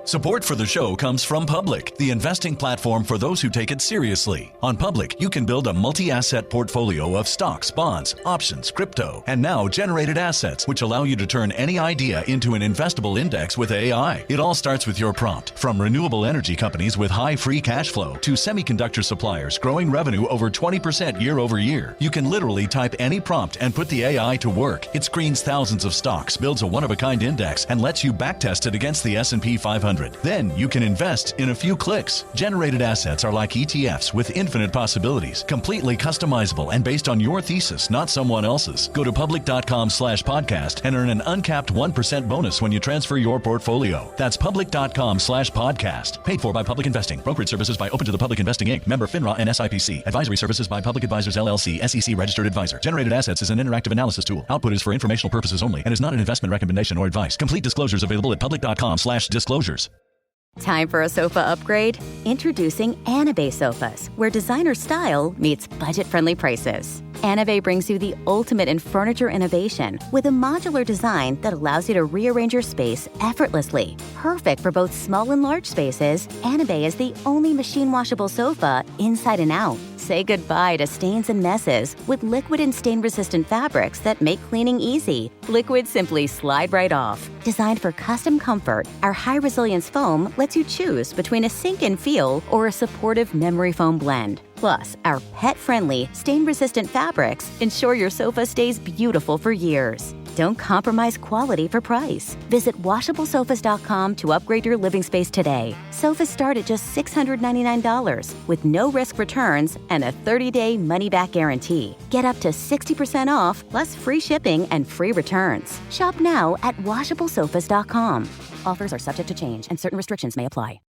Speaker 2: Support for the show comes from Public, the investing platform for those who take it seriously. On Public, you can build a multi-asset portfolio of stocks, bonds, options, crypto, and now generated assets, which allow you to turn any idea into an investable index with AI. It all starts with your prompt. From renewable energy companies with high free cash flow to semiconductor suppliers growing revenue over 20% year over year, you can literally type any prompt and put the AI to work. It screens thousands of stocks, builds a one-of-a-kind index, and lets you backtest it against the S&P 500. Then you can invest in a few clicks. Generated assets are like ETFs with infinite possibilities, completely customizable and based on your thesis, not someone else's. Go to public.com/podcast and earn an uncapped 1% bonus when you transfer your portfolio. That's public.com/podcast. Paid for by Public Investing. Brokerage services by Open to the Public Investing Inc. Member FINRA and SIPC. Advisory services by Public Advisors LLC, SEC registered advisor. Generated assets is an interactive analysis tool. Output is for informational purposes only and is not an investment recommendation or advice. Complete disclosures available at public.com/disclosures.
Speaker 3: Time for a sofa upgrade? Introducing Anime Sofas, where designer style meets budget-friendly prices. Anime brings you the ultimate in furniture innovation with a modular design that allows you to rearrange your space effortlessly. Perfect for both small and large spaces, Anime is the only machine-washable sofa inside and out. Say goodbye to stains and messes with liquid and stain-resistant fabrics that make cleaning easy. Liquid simply slide right off. Designed for custom comfort, our high-resilience foam lets you choose between a sink-in feel or a supportive memory foam blend. Plus, our pet-friendly, stain-resistant fabrics ensure your sofa stays beautiful for years. Don't compromise quality for price. Visit WashableSofas.com to upgrade your living space today. Sofas start at just $699 with no risk returns and a 30-day money-back guarantee. Get up to 60% off plus free shipping and free returns. Shop now at WashableSofas.com. Offers are subject to change and certain restrictions may apply.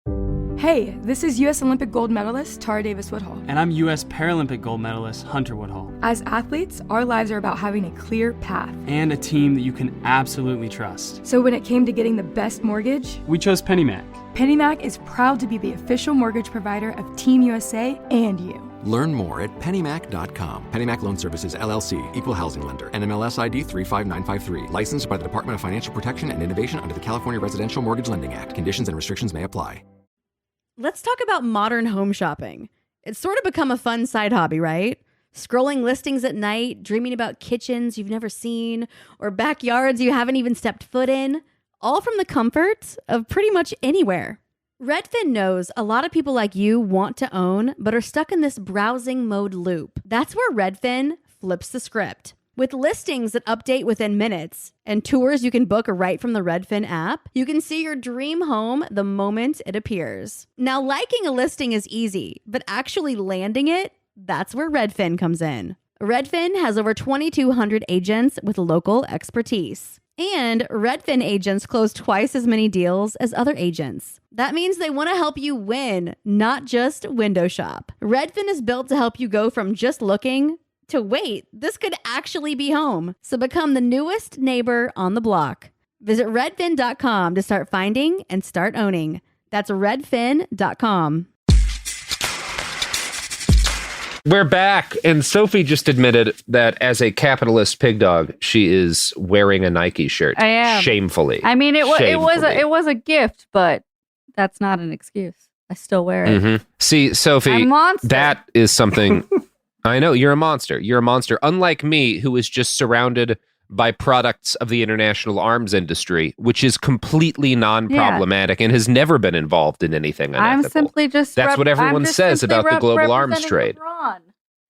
Speaker 5: Hey, this is U.S. Olympic gold medalist Tara Davis-Woodhull.
Speaker 6: And I'm U.S. Paralympic gold medalist Hunter Woodhull.
Speaker 5: As athletes, our lives are about having a clear path.
Speaker 6: And a team that you can absolutely trust.
Speaker 5: So when it came to getting the best mortgage,
Speaker 6: we chose PennyMac.
Speaker 5: PennyMac is proud to be the official mortgage provider of Team USA and you.
Speaker 7: Learn more at pennymac.com. PennyMac Loan Services, LLC, Equal Housing Lender, NMLS ID 35953. Licensed by the Department of Financial Protection and Innovation under the California Residential Mortgage Lending Act. Conditions and restrictions may apply.
Speaker 4: Let's talk about modern home shopping. It's sort of become a fun side hobby, right? Scrolling listings at night, dreaming about kitchens you've never seen, or backyards you haven't even stepped foot in, all from the comfort of pretty much anywhere. Redfin knows a lot of people like you want to own, but are stuck in this browsing mode loop. That's where Redfin flips the script. With listings that update within minutes and tours you can book right from the Redfin app, you can see your dream home the moment it appears. Now, liking a listing is easy, but actually landing it, that's where Redfin comes in. Redfin has over 2,200 agents with local expertise. And Redfin agents close twice as many deals as other agents. That means they want to help you win, not just window shop. Redfin is built to help you go from just looking to wait, this could actually be home. So become the newest neighbor on the block. Visit redfin.com to start finding and start owning. That's redfin.com.
Speaker 8: We're back, and Sophie just admitted that as a capitalist pig dog, she is wearing a Nike shirt.
Speaker 10: I am.
Speaker 8: Shamefully.
Speaker 10: I mean, it was a gift, but that's not an excuse. I still wear it.
Speaker 8: Mm-hmm. See, Sophie,
Speaker 10: I'm a monster.
Speaker 8: That is something. I know, you're a monster. You're a monster. Unlike me, who is just surrounded by products of the international arms industry, which is completely non-problematic and has never been involved in anything unethical.
Speaker 10: I'm simply just...
Speaker 8: That's what everyone says about the global arms trade.
Speaker 10: LeBron,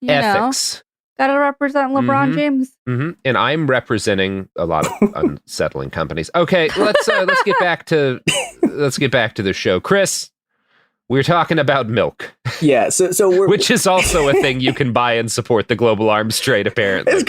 Speaker 8: Ethics.
Speaker 10: Gotta represent LeBron James.
Speaker 8: Mm-hmm. And I'm representing a lot of unsettling companies. Okay, let's get back to the show. Chris, we're talking about milk.
Speaker 9: Yeah, so we're...
Speaker 8: Which is also a thing you can buy and support the global arms trade, apparently.
Speaker 9: It's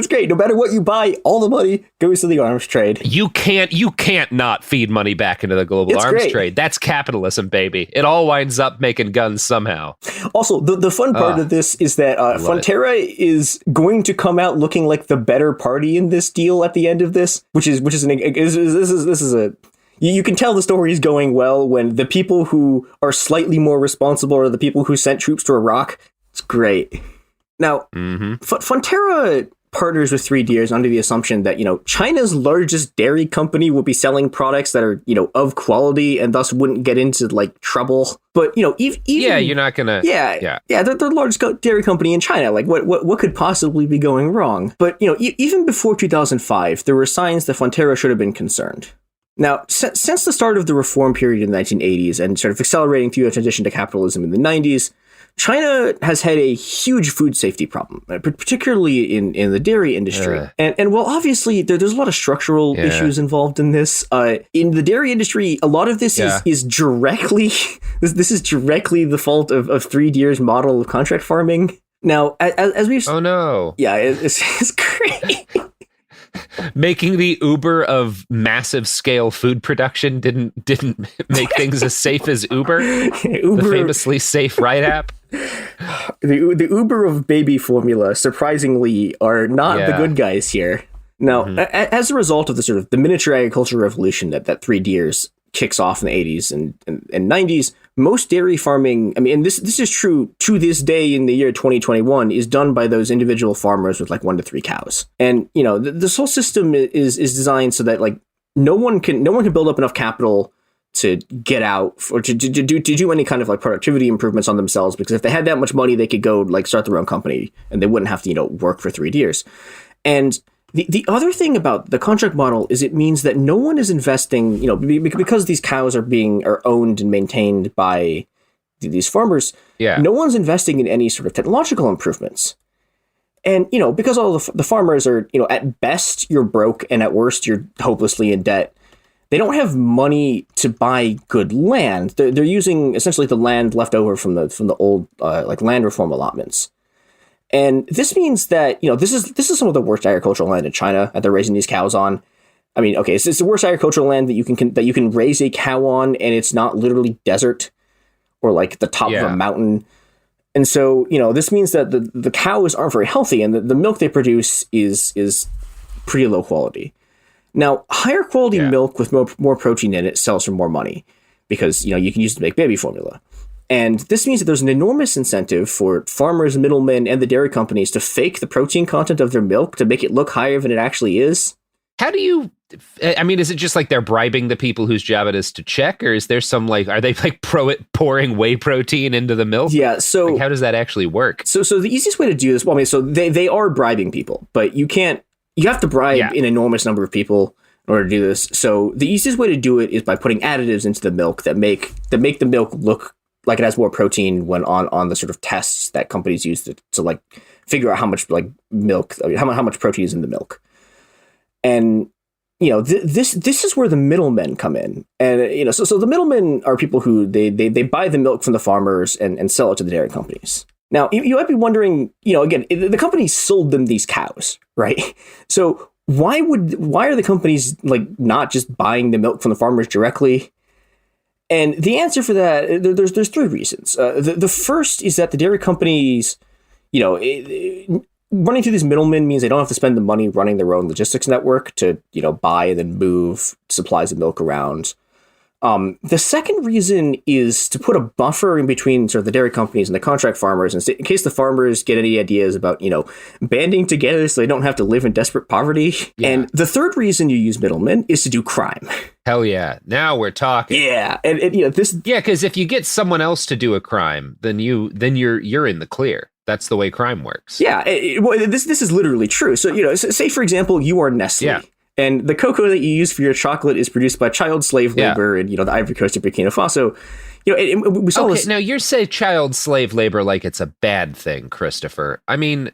Speaker 9: great. No matter what you buy, all the money goes to the arms trade.
Speaker 8: You can't not feed money back into the global arms trade. That's capitalism, baby. It all winds up making guns somehow.
Speaker 9: Also, the fun part of this is that Frontera is going to come out looking like the better party in this deal at the end of this, which is a... You can tell the story is going well when the people who are slightly more responsible are the people who sent troops to Iraq. It's great. Now, Frontera partners with 3 Deers under the assumption that, China's largest dairy company will be selling products that are, of quality and thus wouldn't get into, trouble. But, even...
Speaker 8: Yeah, you're not gonna...
Speaker 9: Yeah, they're the largest dairy company in China. What could possibly be going wrong? But, even before 2005, there were signs that Frontera should have been concerned. Now, since the start of the reform period in the 1980s and sort of accelerating through a transition to capitalism in the 90s, China has had a huge food safety problem, particularly in the dairy industry. And while obviously there's a lot of structural issues involved in this, in the dairy industry, a lot of this is directly this is directly the fault of 3 Deers' model of contract farming. Now, as we've...
Speaker 8: Oh, no.
Speaker 9: Yeah, it's great.
Speaker 8: Making the Uber of massive scale food production didn't make things as safe as Uber, the famously safe ride app.
Speaker 9: The Uber of baby formula, surprisingly, are not the good guys here. Now, as a result of the miniature agriculture revolution that 3 Deers kicks off in the 80s and 90s, most dairy farming, and this is true to this day in the year 2021, is done by those individual farmers with 1 to 3 cows. And, this whole system is designed so that no one can build up enough capital to get out or to do any kind of like productivity improvements on themselves, because if they had that much money, they could go like start their own company and they wouldn't have to, work for 3 years. And the other thing about the contract model is it means that no one is investing, because these cows are owned and maintained by these farmers.
Speaker 8: Yeah.
Speaker 9: No one's investing in any sort of technological improvements. And, because all the farmers are, at best you're broke and at worst you're hopelessly in debt. They don't have money to buy good land. They're using essentially the land left over from the old land reform allotments. And this means that, this is some of the worst agricultural land in China that they're raising these cows on. I mean, okay, it's the worst agricultural land that you can raise a cow on, and it's not literally desert or like the top of a mountain. And so, this means that the cows aren't very healthy, and the milk they produce is pretty low quality. Now, higher quality milk with more protein in it sells for more money because, you can use it to make baby formula. And this means that there's an enormous incentive for farmers, middlemen, and the dairy companies to fake the protein content of their milk to make it look higher than it actually is.
Speaker 8: How do you... I mean, is it just like they're bribing the people whose job it is to check, or is there some are they like pouring whey protein into the milk?
Speaker 9: Yeah, so
Speaker 8: how does that actually work?
Speaker 9: So the easiest way to do this, so they are bribing people, but you have to bribe an enormous number of people in order to do this. So the easiest way to do it is by putting additives into the milk that make the milk look like it has more protein when on the sort of tests that companies use to like figure out how much milk, how much protein is in the milk. And this is where the middlemen come in. And, so the middlemen are people who they buy the milk from the farmers and sell it to the dairy companies. Now, you might be wondering, again, the companies sold them these cows, right? So why are the companies not just buying the milk from the farmers directly? And the answer for that, there's 3 reasons. The first is that the dairy companies, running through these middlemen means they don't have to spend the money running their own logistics network to, buy and then move supplies of milk around. The second reason is to put a buffer in between sort of the dairy companies and the contract farmers, in case the farmers get any ideas about, banding together so they don't have to live in desperate poverty. Yeah. And the third reason you use middlemen is to do crime.
Speaker 8: Hell yeah. Now we're talking.
Speaker 9: Yeah. And this. Yeah,
Speaker 8: because if you get someone else to do a crime, then you're in the clear. That's the way crime works.
Speaker 9: Yeah. This is literally true. So, say, for example, you are Nestle. Yeah. And the cocoa that you use for your chocolate is produced by child slave labor in, the Ivory Coast of Burkina Faso. We saw this.
Speaker 8: Now you say child slave labor like it's a bad thing, Christopher. I mean,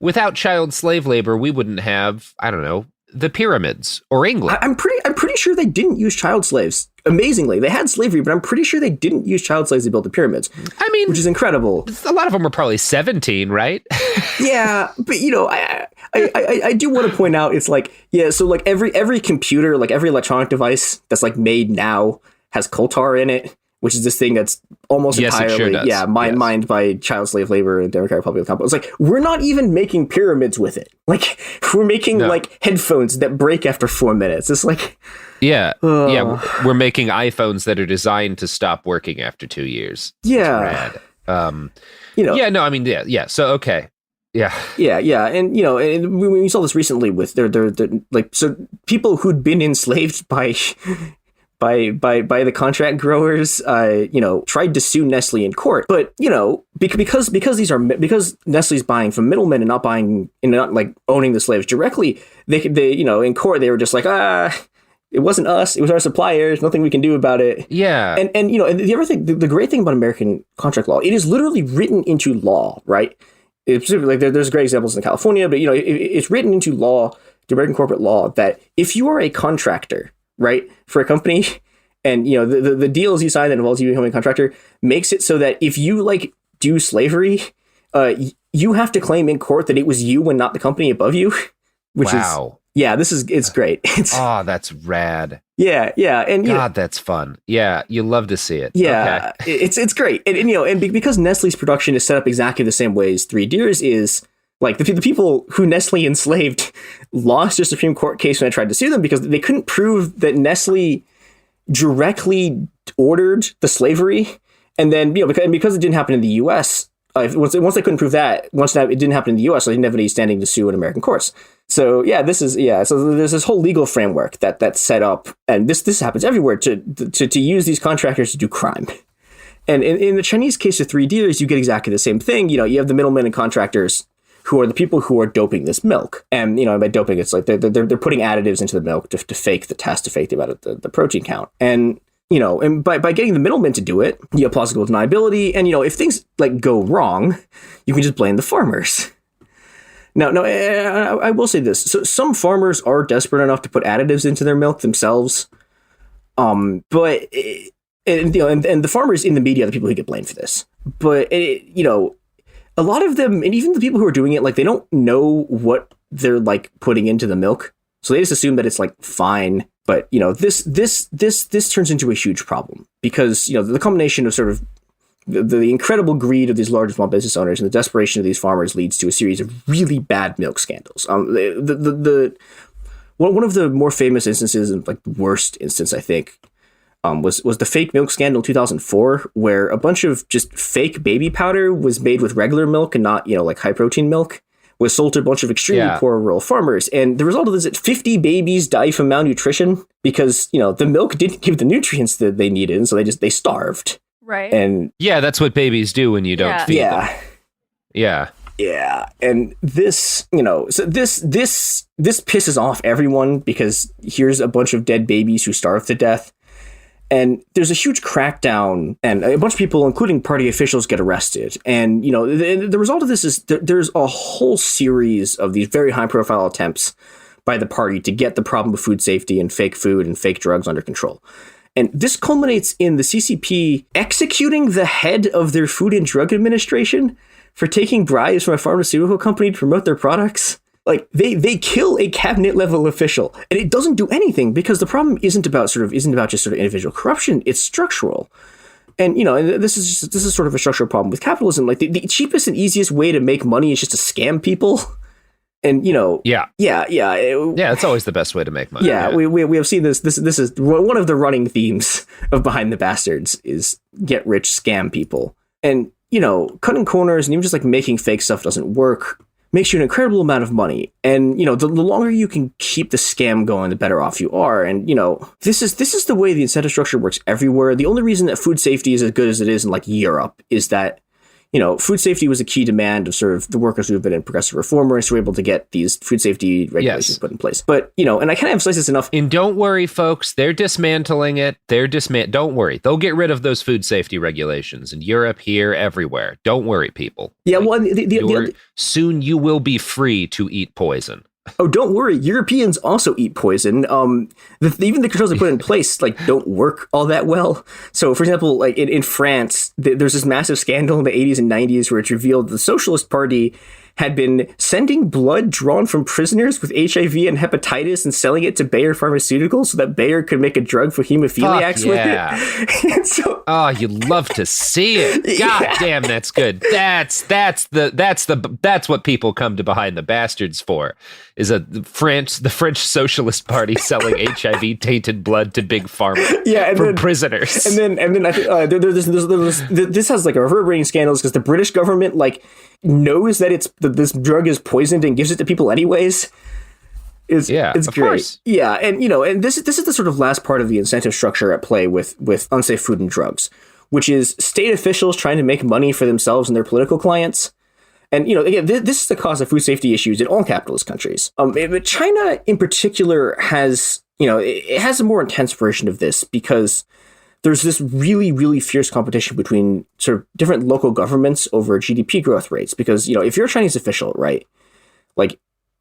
Speaker 8: without child slave labor, we wouldn't have, I don't know, the pyramids or England.
Speaker 9: I'm pretty sure they didn't use child slaves. Amazingly, they had slavery, but I'm pretty sure they didn't use child slaves to build the pyramids.
Speaker 8: I mean,
Speaker 9: which is incredible.
Speaker 8: A lot of them were probably 17, right?
Speaker 9: Yeah, but I do want to point out it's so every computer, every electronic device that's made now has coal tar in it, which is this thing that's almost entirely mined by child slave labor in Democratic Republic of the Congo. It's we're not even making pyramids with it. We're making headphones that break after 4 minutes. It's we're making iPhones that are designed to stop working after 2 years. Yeah.
Speaker 8: Rad. So okay.
Speaker 9: Yeah. And, and we saw this recently with their so people who'd been enslaved by the contract growers, tried to sue Nestle in court. But, because Nestle's buying from middlemen and not owning the slaves directly, they in court, they were just it wasn't us, it was our suppliers, nothing we can do about it.
Speaker 8: Yeah.
Speaker 9: And the other thing, the great thing about American contract law, it is literally written into law, right? It's there's great examples in California, but it's written into law, the American corporate law, that if you are a contractor, right, for a company, and the deals you sign that involves you becoming a contractor makes it so that if you do slavery, you have to claim in court that it was you and not the company above you, which it's great.
Speaker 8: That's rad.
Speaker 9: Yeah, and
Speaker 8: that's fun. Yeah, you love to see it.
Speaker 9: Yeah,
Speaker 8: okay.
Speaker 9: it's great, and because Nestle's production is set up exactly the same way as Three Deers is. The people who Nestle enslaved lost a Supreme Court case when I tried to sue them because they couldn't prove that Nestle directly ordered the slavery. And then, because it didn't happen in the U.S., once they couldn't prove that, once that it didn't happen in the U.S., so they didn't have any standing to sue in American courts. So so there's this whole legal framework that's set up, and this happens everywhere to use these contractors to do crime. And in the Chinese case of Three Deers, you get exactly the same thing. You have the middlemen and contractors who are the people who are doping this milk. And, by doping, it's like they're putting additives into the milk to fake the test, to fake the amount of the protein count. And, and by getting the middlemen to do it, you have plausible deniability. And, if things like go wrong, you can just blame the farmers. Now, I will say this. So some farmers are desperate enough to put additives into their milk themselves. But the farmers in the media are the people who get blamed for this. But, a lot of them, and even the people who are doing it, like, they don't know what they're, like, putting into the milk. So they just assume that it's, like, fine. But, this turns into a huge problem because, the combination of sort of the incredible greed of these large small business owners and the desperation of these farmers leads to a series of really bad milk scandals. One of the more famous instances, and like the worst instance, I think, was the fake milk scandal in 2004, where a bunch of just fake baby powder was made with regular milk and not, like high protein milk, was sold to a bunch of extremely poor rural farmers. And the result of this is that 50 babies die from malnutrition because, the milk didn't give the nutrients that they needed. And so they starved.
Speaker 10: Right.
Speaker 9: And
Speaker 8: that's what babies do when you don't feed them. Yeah.
Speaker 9: Yeah. And this, so this pisses off everyone because here's a bunch of dead babies who starved to death. And there's a huge crackdown, and a bunch of people, including party officials, get arrested. And, the result of this is there's a whole series of these very high-profile attempts by the party to get the problem of food safety and fake food and fake drugs under control. And this culminates in the CCP executing the head of their Food and Drug Administration for taking bribes from a pharmaceutical company to promote their products. Like, they kill a cabinet level official, and it doesn't do anything because the problem isn't about just sort of individual corruption. It's structural. And, and this is sort of a structural problem with capitalism. Like, the cheapest and easiest way to make money is just to scam people. And,
Speaker 8: it's always the best way to make money.
Speaker 9: Yeah. We have seen this. This is one of the running themes of Behind the Bastards is get rich, scam people. And, cutting corners and even just like making fake stuff doesn't work. Makes you an incredible amount of money. And, the longer you can keep the scam going, the better off you are. And, this is the way the incentive structure works everywhere. The only reason that food safety is as good as it is in like Europe is that, food safety was a key demand of sort of the workers movement and progressive reformers who were able to get these food safety regulations put in place. But, and I can't emphasize this enough.
Speaker 8: And don't worry, folks, they're dismantling it. Don't worry. They'll get rid of those food safety regulations in Europe, here, everywhere. Don't worry, people.
Speaker 9: Yeah, well,
Speaker 8: soon you will be free to eat poison.
Speaker 9: Oh, don't worry. Europeans also eat poison. Even the controls they put in place, like, don't work all that well. So, for example, like in France, there's this massive scandal in the 80s and 90s where it's revealed the Socialist Party had been sending blood drawn from prisoners with HIV and hepatitis and selling it to Bayer Pharmaceuticals so that Bayer could make a drug for hemophiliacs with it. And so,
Speaker 8: you love to see it. God damn, that's good. That's what people come to Behind the Bastards for. Is the French Socialist Party selling HIV tainted blood to big pharma from prisoners.
Speaker 9: And then I think this has like a reverberating scandals because the British government like knows that this drug is poisoned and gives it to people anyways. It's great.
Speaker 8: Course.
Speaker 9: Yeah, and and this is the sort of last part of the incentive structure at play with unsafe food and drugs, which is state officials trying to make money for themselves and their political clients. And, again, this is the cause of food safety issues in all capitalist countries. But China in particular has, it has a more intense version of this because there's this really, really fierce competition between sort of different local governments over GDP growth rates. Because, if you're a Chinese official, right, like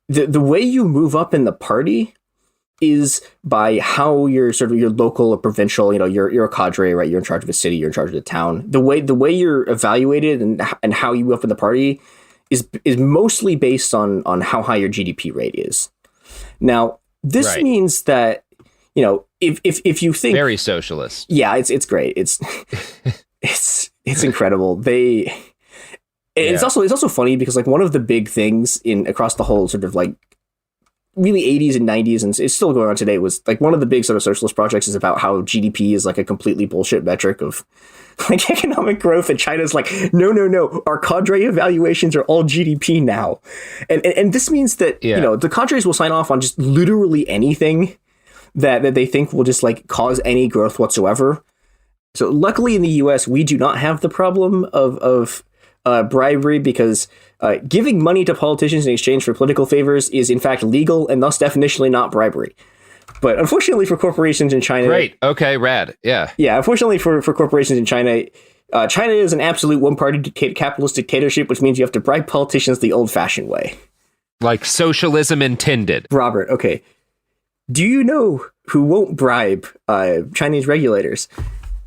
Speaker 9: the way you move up in the party is by how you're sort of your local or provincial, you're a cadre, right? You're in charge of a city, you're in charge of the town. The way you're evaluated and how you move up in the party is mostly based on how high your GDP rate is. Now, this means that, if you think
Speaker 8: very socialist.
Speaker 9: Yeah, it's great. It's incredible. It's also funny because like one of the big things across the whole sort of like really 80s and 90s, and it's still going on today, was like one of the big sort of socialist projects is about how GDP is like a completely bullshit metric of like economic growth, and China's like, no, our cadre evaluations are all GDP now. And this means that, the cadres will sign off on just literally anything that they think will just like cause any growth whatsoever. So luckily in the US, we do not have the problem of bribery, because giving money to politicians in exchange for political favors is in fact legal and thus definitionally not bribery. But unfortunately for corporations in China...
Speaker 8: Great. Okay, rad. Yeah.
Speaker 9: Yeah, unfortunately for corporations in China, China is an absolute one-party capitalist dictatorship, which means you have to bribe politicians the old-fashioned way.
Speaker 8: Like socialism intended.
Speaker 9: Robert, okay. Do you know who won't bribe Chinese regulators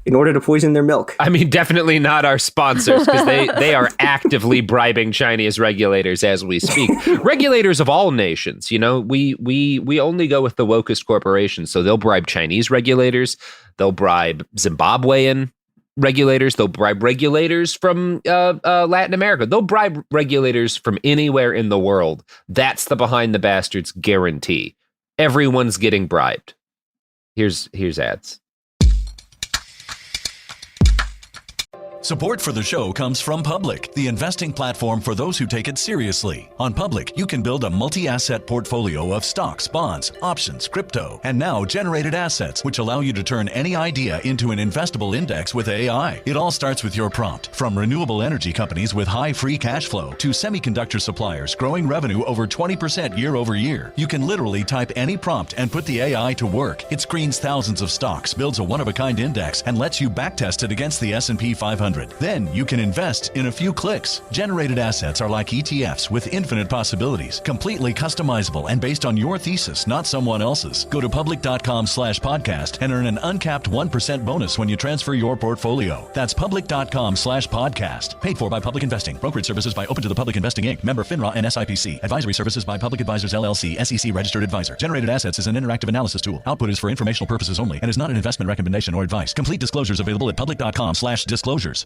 Speaker 9: in order to poison their milk?
Speaker 8: I mean, definitely not our sponsors, because they are actively bribing Chinese regulators as we speak. Regulators of all nations, we only go with the wokest corporations. So they'll bribe Chinese regulators, they'll bribe Zimbabwean regulators, they'll bribe regulators from Latin America, they'll bribe regulators from anywhere in the world. That's the behind the bastards guarantee. Everyone's getting bribed. Here's ads.
Speaker 2: Support for the show comes from Public, the investing platform for those who take it seriously. On Public, you can build a multi-asset portfolio of stocks, bonds, options, crypto, and now generated assets, which allow you to turn any idea into an investable index with AI. It all starts with your prompt. From renewable energy companies with high free cash flow to semiconductor suppliers growing revenue over 20% year over year, you can literally type any prompt and put the AI to work. It screens thousands of stocks, builds a one-of-a-kind index, and lets you backtest it against the S&P 500. Then you can invest in a few clicks. Generated assets are like ETFs with infinite possibilities, completely customizable and based on your thesis, not someone else's. Go to public.com/podcast and earn an uncapped 1% bonus when you transfer your portfolio. That's public.com/podcast. Paid for by Public Investing. Brokerage services by Open to the Public Investing Inc. Member FINRA and SIPC. Advisory services by Public Advisors LLC, SEC registered advisor. Generated assets is an interactive analysis tool. Output is for informational purposes only and is not an investment recommendation or advice. Complete disclosures available at public.com/disclosures.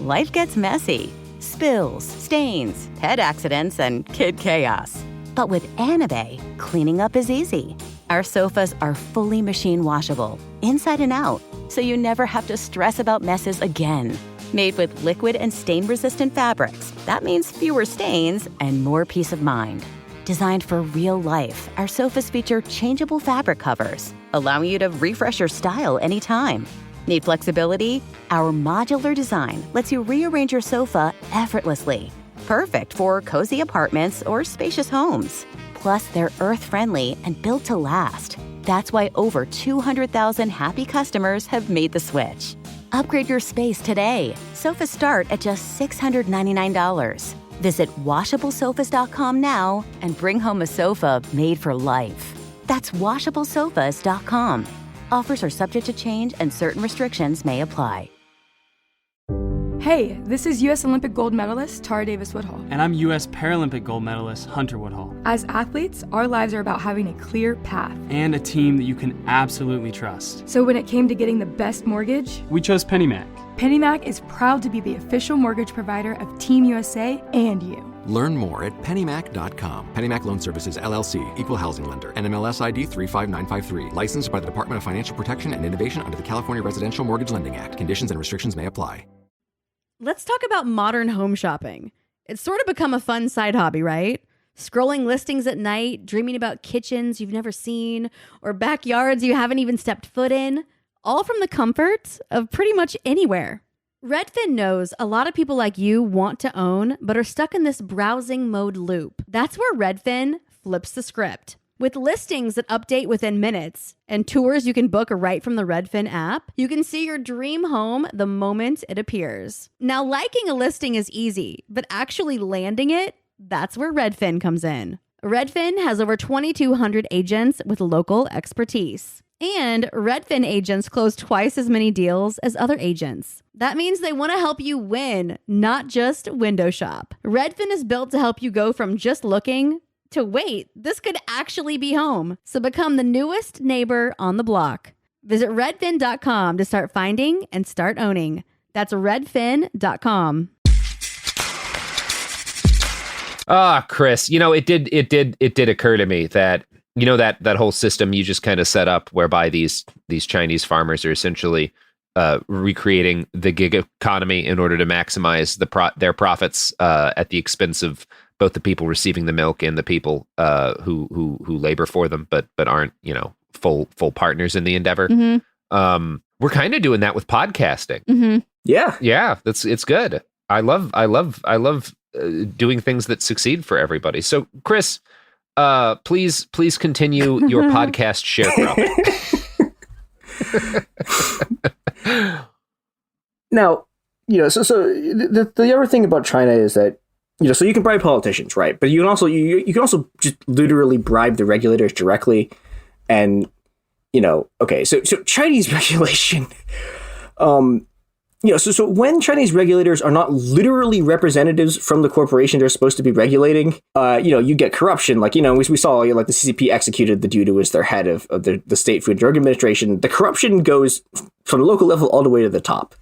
Speaker 3: Life gets messy. Spills, stains, pet accidents, and kid chaos. But with Anabay, cleaning up is easy. Our sofas are fully machine washable, inside and out, so you never have to stress about messes again. Made with liquid and stain-resistant fabrics, that means fewer stains and more peace of mind. Designed for real life, our sofas feature changeable fabric covers, allowing you to refresh your style anytime. Need flexibility? Our modular design lets you rearrange your sofa effortlessly. Perfect for cozy apartments or spacious homes. Plus, they're earth-friendly and built to last. That's why over 200,000 happy customers have made the switch. Upgrade your space today. Sofas start at just $699. Visit washablesofas.com now and bring home a sofa made for life. That's washablesofas.com. Offers are subject to change and certain restrictions may apply.
Speaker 5: Hey, this is U.S. Olympic gold medalist Tara Davis-Woodhull.
Speaker 6: And I'm U.S. Paralympic gold medalist Hunter Woodhull.
Speaker 5: As athletes, our lives are about having a clear path.
Speaker 6: And a team that you can absolutely trust.
Speaker 5: So when it came to getting the best mortgage,
Speaker 6: we chose PennyMac.
Speaker 5: PennyMac is proud to be the official mortgage provider of Team USA and you.
Speaker 7: Learn more at pennymac.com. PennyMac Loan Services, LLC, Equal Housing Lender, NMLS ID 35953. Licensed by the Department of Financial Protection and Innovation under the California Residential Mortgage Lending Act. Conditions and restrictions may apply.
Speaker 4: Let's talk about modern home shopping. It's sort of become a fun side hobby, right? Scrolling listings at night, dreaming about kitchens you've never seen, or backyards you haven't even stepped foot in, all from the comfort of pretty much anywhere. Redfin knows a lot of people like you want to own, but are stuck in this browsing mode loop. That's where Redfin flips the script. With listings that update within minutes and tours you can book right from the Redfin app, you can see your dream home the moment it appears. Now, liking a listing is easy, but actually landing it, that's where Redfin comes in. Redfin has over 2,200 agents with local expertise. And Redfin agents close twice as many deals as other agents. That means they want to help you win, not just window shop. Redfin is built to help you go from just looking to wait, this could actually be home. So become the newest neighbor on the block. Visit redfin.com to start finding and start owning. That's redfin.com.
Speaker 8: Chris, it did occur to me that, that whole system you just kind of set up whereby these Chinese farmers are essentially recreating the gig economy in order to maximize their profits at the expense of both the people receiving the milk and the people who labor for them, but aren't, full partners in the endeavor.
Speaker 4: Mm-hmm.
Speaker 8: We're kind of doing that with podcasting.
Speaker 4: Mm-hmm.
Speaker 9: Yeah.
Speaker 8: It's good. I love doing things that succeed for everybody. So, Chris, please continue your podcast sharecropping.
Speaker 9: Now, so the other thing about China is that, so you can bribe politicians, right? But you can also just literally bribe the regulators directly, and okay, so Chinese regulation, so when Chinese regulators are not literally representatives from the corporation they're supposed to be regulating, you get corruption. Like, we saw like the CCP executed the dude who was their head of the State Food and Drug Administration. The corruption goes from the local level all the way to the top.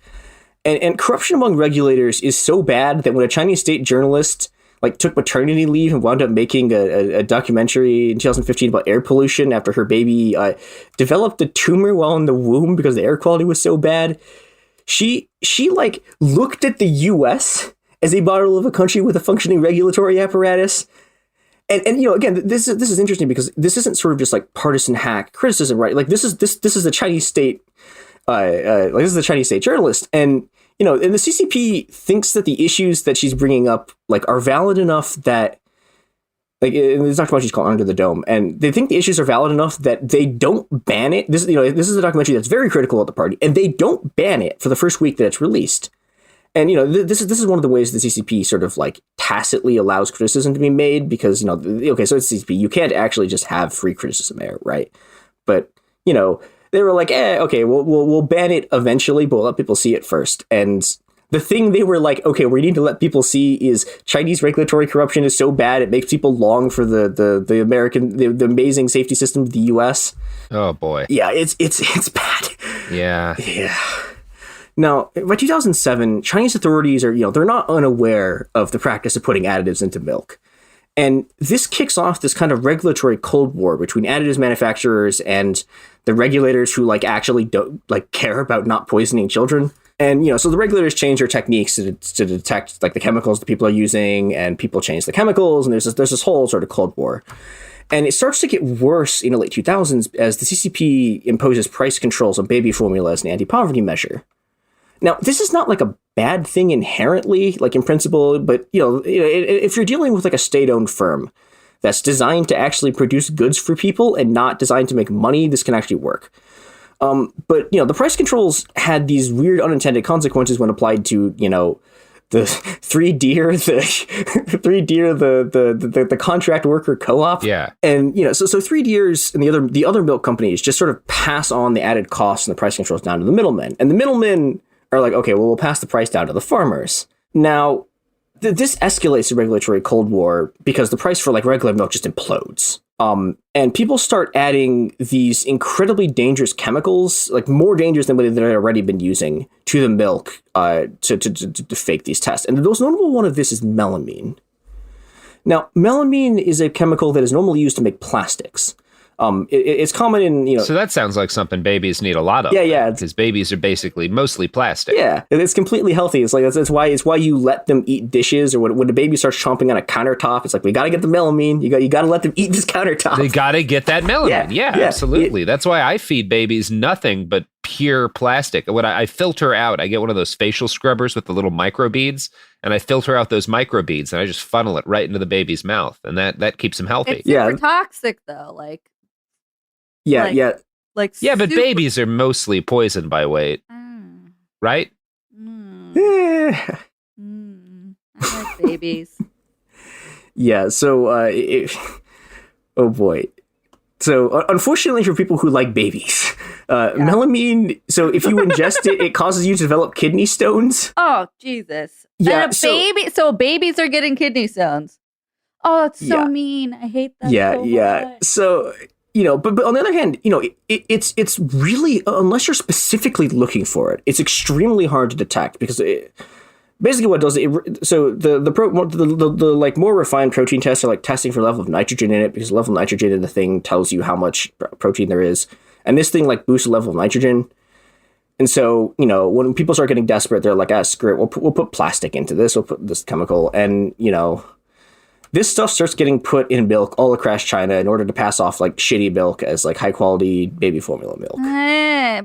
Speaker 9: And corruption among regulators is so bad that when a Chinese state journalist took maternity leave and wound up making a documentary in 2015 about air pollution after her baby developed a tumor while in the womb because the air quality was so bad, she looked at the U.S. as a model of a country with a functioning regulatory apparatus. And again, this is interesting because this isn't sort of just like partisan hack criticism, right? Like this is the Chinese state, this is the Chinese state journalist, and and the CCP thinks that the issues that she's bringing up are valid enough that there's a documentary called Under the Dome, and they think the issues are valid enough that they don't ban it. This is a documentary that's very critical of the party, and they don't ban it for the first week that it's released. And this is one of the ways the CCP sort of tacitly allows criticism to be made because okay, so it's CCP, you can't actually just have free criticism there, right? But they were like, okay, we'll ban it eventually, but we'll let people see it first. And the thing they were like, okay, we need to let people see is Chinese regulatory corruption is so bad it makes people long for the American, the amazing safety system of the U.S.
Speaker 8: Oh boy,
Speaker 9: yeah, it's bad.
Speaker 8: Yeah.
Speaker 9: Now, by 2007, Chinese authorities are they're not unaware of the practice of putting additives into milk. And this kicks off this kind of regulatory cold war between additives manufacturers and the regulators who actually don't care about not poisoning children. And, so the regulators change their techniques to detect the chemicals that people are using, and people change the chemicals. And there's this whole sort of cold war. And it starts to get worse in the late 2000s as the CCP imposes price controls on baby formula as an anti-poverty measure. Now, this is not a bad thing inherently, in principle, but if you're dealing with a state-owned firm that's designed to actually produce goods for people and not designed to make money, this can actually work. But the price controls had these weird unintended consequences when applied to the Three Deer, the contract worker co-op.
Speaker 8: Yeah.
Speaker 9: And so Three Deers and the other milk companies just sort of pass on the added costs and the price controls down to the middlemen, and the middlemen are like, okay, well, we'll pass the price down to the farmers. Now, this escalates the regulatory cold war because the price for regular milk just implodes. And people start adding these incredibly dangerous chemicals, more dangerous than what they'd already been using, to the milk to fake these tests. And the most notable one of this is melamine. Now, melamine is a chemical that is normally used to make plastics. It's common in,
Speaker 8: So that sounds like something babies need a lot of.
Speaker 9: Yeah.
Speaker 8: Because babies are basically mostly plastic.
Speaker 9: Yeah, it's completely healthy. It's that's why you let them eat dishes, or when the baby starts chomping on a countertop, it's we got to get the melamine. You got to let them eat this countertop.
Speaker 8: They got to get that melamine. Yeah, absolutely. That's why I feed babies nothing but pure plastic. When I filter out, I get one of those facial scrubbers with the little microbeads, and I filter out those microbeads, and I just funnel it right into the baby's mouth, and that keeps them healthy.
Speaker 10: It's super toxic though,
Speaker 9: Yeah.
Speaker 8: But babies are mostly poisoned by weight, right?
Speaker 9: Yeah.
Speaker 10: I like babies.
Speaker 9: Yeah. So, oh boy. So, unfortunately for people who like babies, melamine. So, if you ingest it, it causes you to develop kidney stones.
Speaker 10: Oh Jesus!
Speaker 9: Yeah.
Speaker 10: And baby. So babies are getting kidney stones. Oh, that's so mean. I hate that.
Speaker 9: Yeah.
Speaker 10: So much.
Speaker 9: So. But on the other hand, it's really, unless you're specifically looking for it, it's extremely hard to detect because basically what it does, so the like more refined protein tests are like testing for level of nitrogen in it, because the level of nitrogen in the thing tells you how much protein there is. And this thing like boosts the level of nitrogen. And so, you know, when people start getting desperate, they're like, screw it, we'll put plastic into this, we'll put this chemical. And, you know, this stuff starts getting put in milk all across China in order to pass off like shitty milk as like high quality baby formula milk.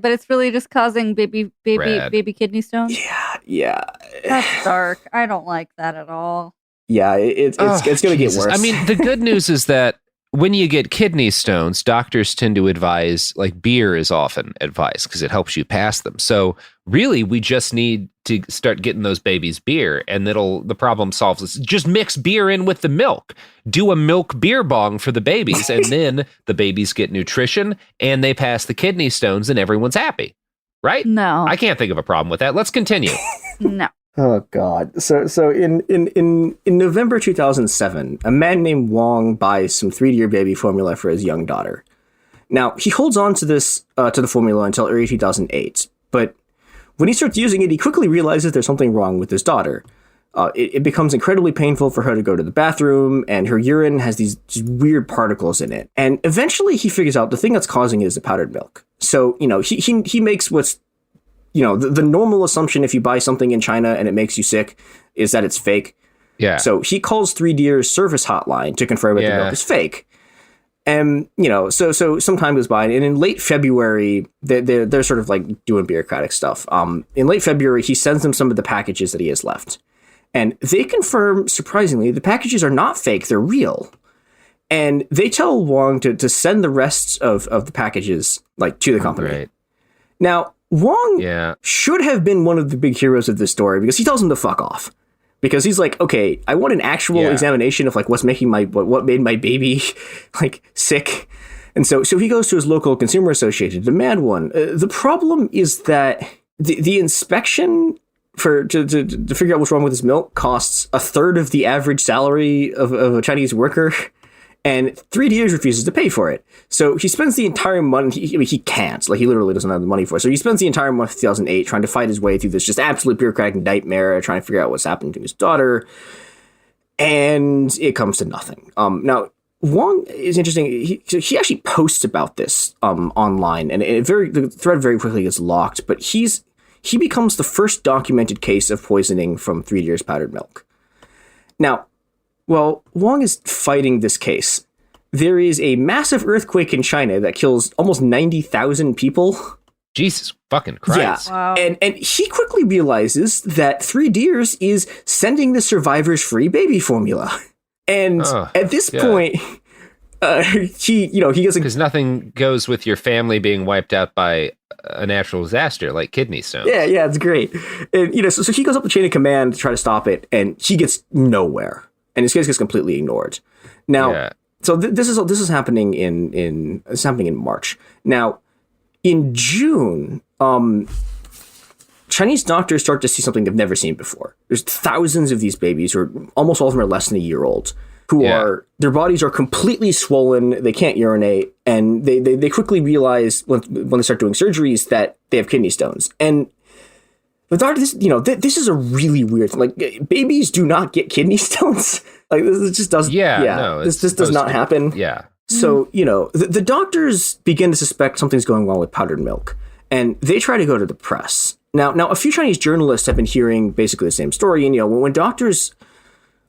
Speaker 10: But it's really just causing baby kidney stones.
Speaker 9: Yeah.
Speaker 10: That's dark. I don't like that at all.
Speaker 9: Yeah, it's going to get worse.
Speaker 8: I mean, the good news is that when you get kidney stones, doctors tend to advise, like beer is often advised because it helps you pass them. So really, we just need to start getting those babies beer, and the problem solves. Just mix beer in with the milk. Do a milk beer bong for the babies, and then the babies get nutrition, and they pass the kidney stones, and everyone's happy. Right?
Speaker 10: No.
Speaker 8: I can't think of a problem with that. Let's continue.
Speaker 10: No.
Speaker 9: Oh God! So in November 2007, a man named Wong buys some 3-year baby formula for his young daughter. Now he holds on to this to the formula until early 2008, but when he starts using it, he quickly realizes there's something wrong with his daughter. It becomes incredibly painful for her to go to the bathroom, and her urine has these weird particles in it. And eventually, he figures out the thing that's causing it is the powdered milk. So you know he makes what's the normal assumption if you buy something in China and it makes you sick is that it's fake.
Speaker 8: Yeah.
Speaker 9: So he calls 3Deer's service hotline to confirm that the milk is fake. And, so some time goes by, and in late February, they're sort of like doing bureaucratic stuff. In late February, he sends them some of the packages that he has left. And they confirm, surprisingly, the packages are not fake, they're real. And they tell Wong to send the rest of the packages like to the company.
Speaker 8: Right.
Speaker 9: Now, Wong should have been one of the big heroes of this story because he tells him to fuck off. Because he's like, okay, I want an actual examination of like what made my baby like sick. And so he goes to his local consumer association to demand one. The problem is that the inspection to figure out what's wrong with his milk costs a third of the average salary of a Chinese worker. And 3Deers refuses to pay for it. So he spends the entire month, he can't, like he literally doesn't have the money for it. So he spends the entire month of 2008 trying to fight his way through this just absolute bureaucratic nightmare, trying to figure out what's happening to his daughter. And it comes to nothing. Now, Wong is interesting. He actually posts about this online, and the thread very quickly gets locked, but he becomes the first documented case of poisoning from 3Deer's powdered milk. Now, well, Wong is fighting this case. There is a massive earthquake in China that kills almost 90,000 people.
Speaker 8: Jesus fucking Christ.
Speaker 9: Yeah. Wow. And he quickly realizes that 3Deers is sending the survivors free baby formula. And at this point, he gets
Speaker 8: because nothing goes with your family being wiped out by a natural disaster like kidney stones. Yeah,
Speaker 9: it's great. And so he goes up the chain of command to try to stop it, and he gets nowhere. And his case gets completely ignored. Now, so this is happening in March. Now, in June, Chinese doctors start to see something they've never seen before. There's thousands of these babies, or almost all of them are less than a year old, who are their bodies are completely swollen. They can't urinate, and they quickly realize when they start doing surgeries that they have kidney stones. And the doctor, this is a really weird thing. Like, babies do not get kidney stones. Like, this just doesn't. This does not happen.
Speaker 8: Yeah.
Speaker 9: So, the doctors begin to suspect something's going on with powdered milk, and they try to go to the press. Now, a few Chinese journalists have been hearing basically the same story. And, when doctors,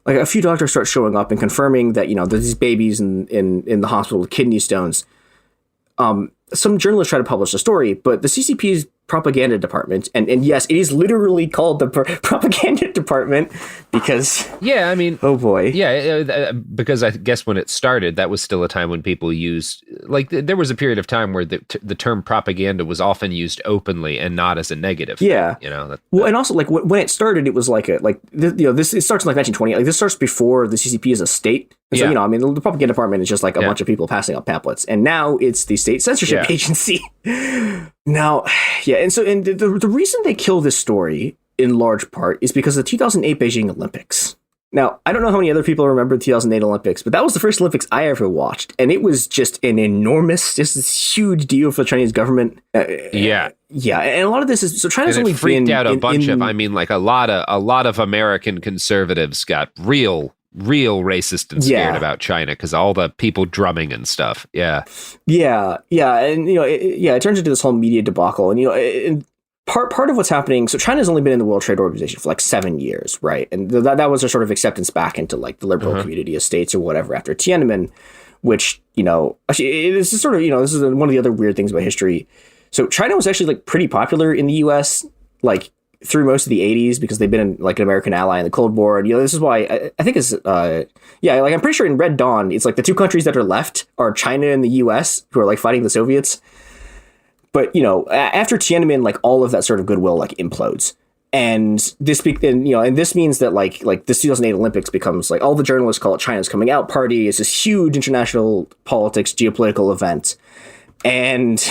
Speaker 9: like a few doctors start showing up and confirming that, there's these babies in the hospital with kidney stones, some journalists try to publish the story, but the CCP's propaganda department, and yes, it is literally called the propaganda department because oh boy,
Speaker 8: because I guess when it started, that was still a time when people used, like, there was a period of time where the term propaganda was often used openly and not as a negative thing,
Speaker 9: and also, like, when it started, it was like it starts in like 1920, like this starts before the CCP is a state. And so, the propaganda department is just like a bunch of people passing out pamphlets, and now it's the state censorship agency. Now, and the reason they kill this story in large part is because of the 2008 Beijing Olympics. Now, I don't know how many other people remember the 2008 Olympics, but that was the first Olympics I ever watched. And it was just an enormous, just this huge deal for the Chinese government.
Speaker 8: Yeah.
Speaker 9: Yeah. And a lot of this is, so China's
Speaker 8: and it
Speaker 9: only
Speaker 8: freaked
Speaker 9: been
Speaker 8: out a bunch of, I mean, like a lot of American conservatives got real racist and scared about China because all the people drumming and stuff. Yeah.
Speaker 9: Yeah. Yeah. And, it turns into this whole media debacle. And, Part of what's happening, so China's only been in the World Trade Organization for like 7 years, right? And that was their sort of acceptance back into like the liberal community of states or whatever after Tiananmen, which, actually, this is sort of, this is one of the other weird things about history. So China was actually like pretty popular in the US, like through most of the 80s because they've been in, like an American ally in the Cold War. And, this is why I think it's, I'm pretty sure in Red Dawn, it's like the two countries that are left are China and the US who are like fighting the Soviets. But, after Tiananmen, like all of that sort of goodwill like implodes. And this means that like this 2008 Olympics becomes like all the journalists call it China's coming out party. It's this huge international politics, geopolitical event. And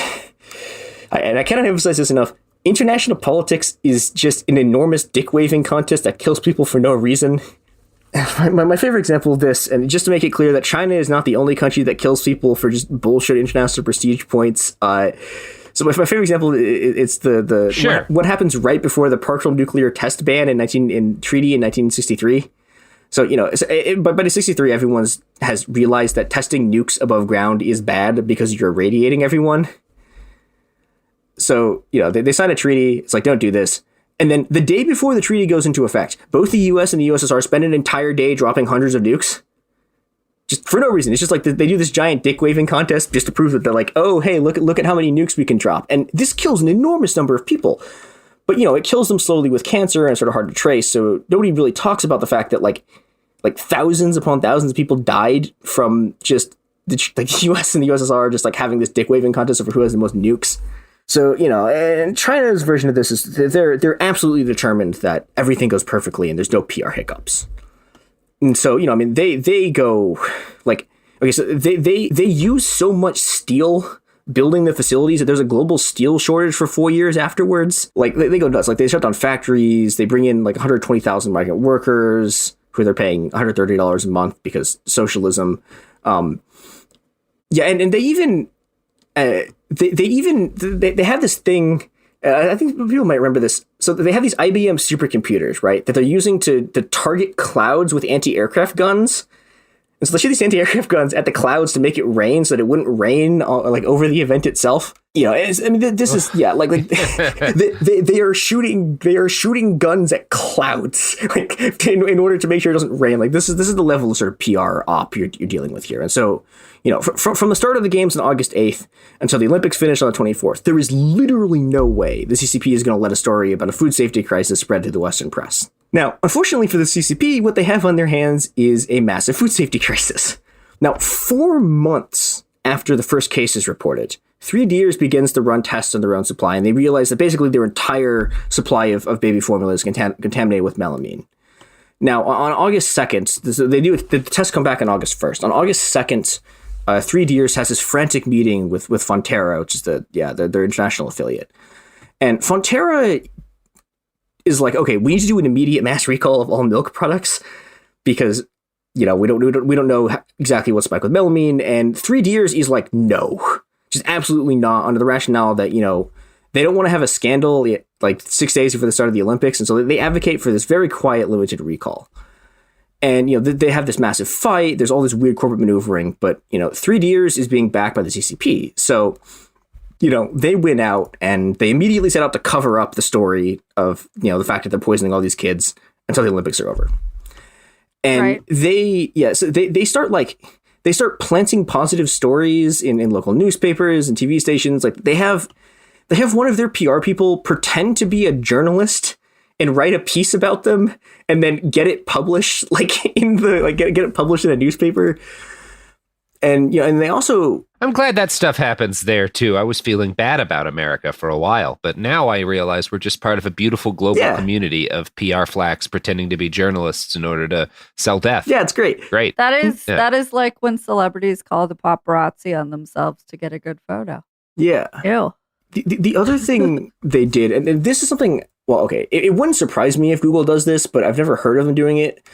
Speaker 9: I cannot emphasize this enough. International politics is just an enormous dick waving contest that kills people for no reason. My favorite example of this, and just to make it clear that China is not the only country that kills people for just bullshit international prestige points. So my favorite example, it's the what happens right before the partial nuclear test ban in treaty in 1963. So but in 63, everyone has realized that testing nukes above ground is bad because you're irradiating everyone. So they sign a treaty. It's like, don't do this. And then the day before the treaty goes into effect, both the U.S. and the USSR spend an entire day dropping hundreds of nukes. Just for no reason. It's just like they do this giant dick waving contest just to prove that they're like, oh, hey, look at how many nukes we can drop. And this kills an enormous number of people. But, it kills them slowly with cancer and it's sort of hard to trace. So nobody really talks about the fact that like thousands upon thousands of people died from just the U.S. and the USSR just like having this dick waving contest over who has the most nukes. So, and China's version of this is they're absolutely determined that everything goes perfectly and there's no PR hiccups. And so, they go like, okay, so they use so much steel building the facilities that there's a global steel shortage for 4 years afterwards. Like they go nuts. Like they shut down factories. They bring in like 120,000 migrant workers who they're paying $130 a month because socialism. And they even they have this thing. I think people might remember this. So they have these IBM supercomputers, right, that they're using to target clouds with anti-aircraft guns. And so they shoot these anti-aircraft guns at the clouds to make it rain so that it wouldn't rain like over the event itself. This is they are shooting guns at clouds like in order to make sure it doesn't rain. Like this is the level of sort of PR op you're dealing with here. And so from the start of the games on August 8th until the Olympics finish on the 24th, there is literally no way the CCP is going to let a story about a food safety crisis spread to the Western press. Now, unfortunately for the CCP, what they have on their hands is a massive food safety crisis. Now, 4 months after the first case is reported, 3 Deers begins to run tests on their own supply, and they realize that basically their entire supply of baby formula is contaminated with melamine. Now, on August 2nd, the tests come back on August 1st. On August 2nd, 3 Deers has this frantic meeting with Fonterra, which is their international affiliate. And Fonterra is like, okay, we need to do an immediate mass recall of all milk products because, we don't know exactly what's spiked with melamine. And 3 Deers is like, no, just absolutely not, under the rationale that, they don't want to have a scandal like 6 days before the start of the Olympics. And so they advocate for this very quiet, limited recall. And, they have this massive fight. There's all this weird corporate maneuvering. But, 3 Deers is being backed by the CCP. So, they win out and they immediately set out to cover up the story of, the fact that they're poisoning all these kids until the Olympics are over. And they start planting positive stories in local newspapers and TV stations. Like they have one of their PR people pretend to be a journalist and write a piece about them and then get it published get it published in a newspaper. And and they also,
Speaker 8: I'm glad that stuff happens there too. I was feeling bad about America for a while, but now I realize we're just part of a beautiful global community of PR flacks pretending to be journalists in order to sell death.
Speaker 9: Yeah, it's great.
Speaker 8: Great.
Speaker 10: That is like when celebrities call the paparazzi on themselves to get a good photo.
Speaker 9: Yeah.
Speaker 10: Ew.
Speaker 9: The other thing they did, and this is something, well, okay, it wouldn't surprise me if Google does this, but I've never heard of them doing it.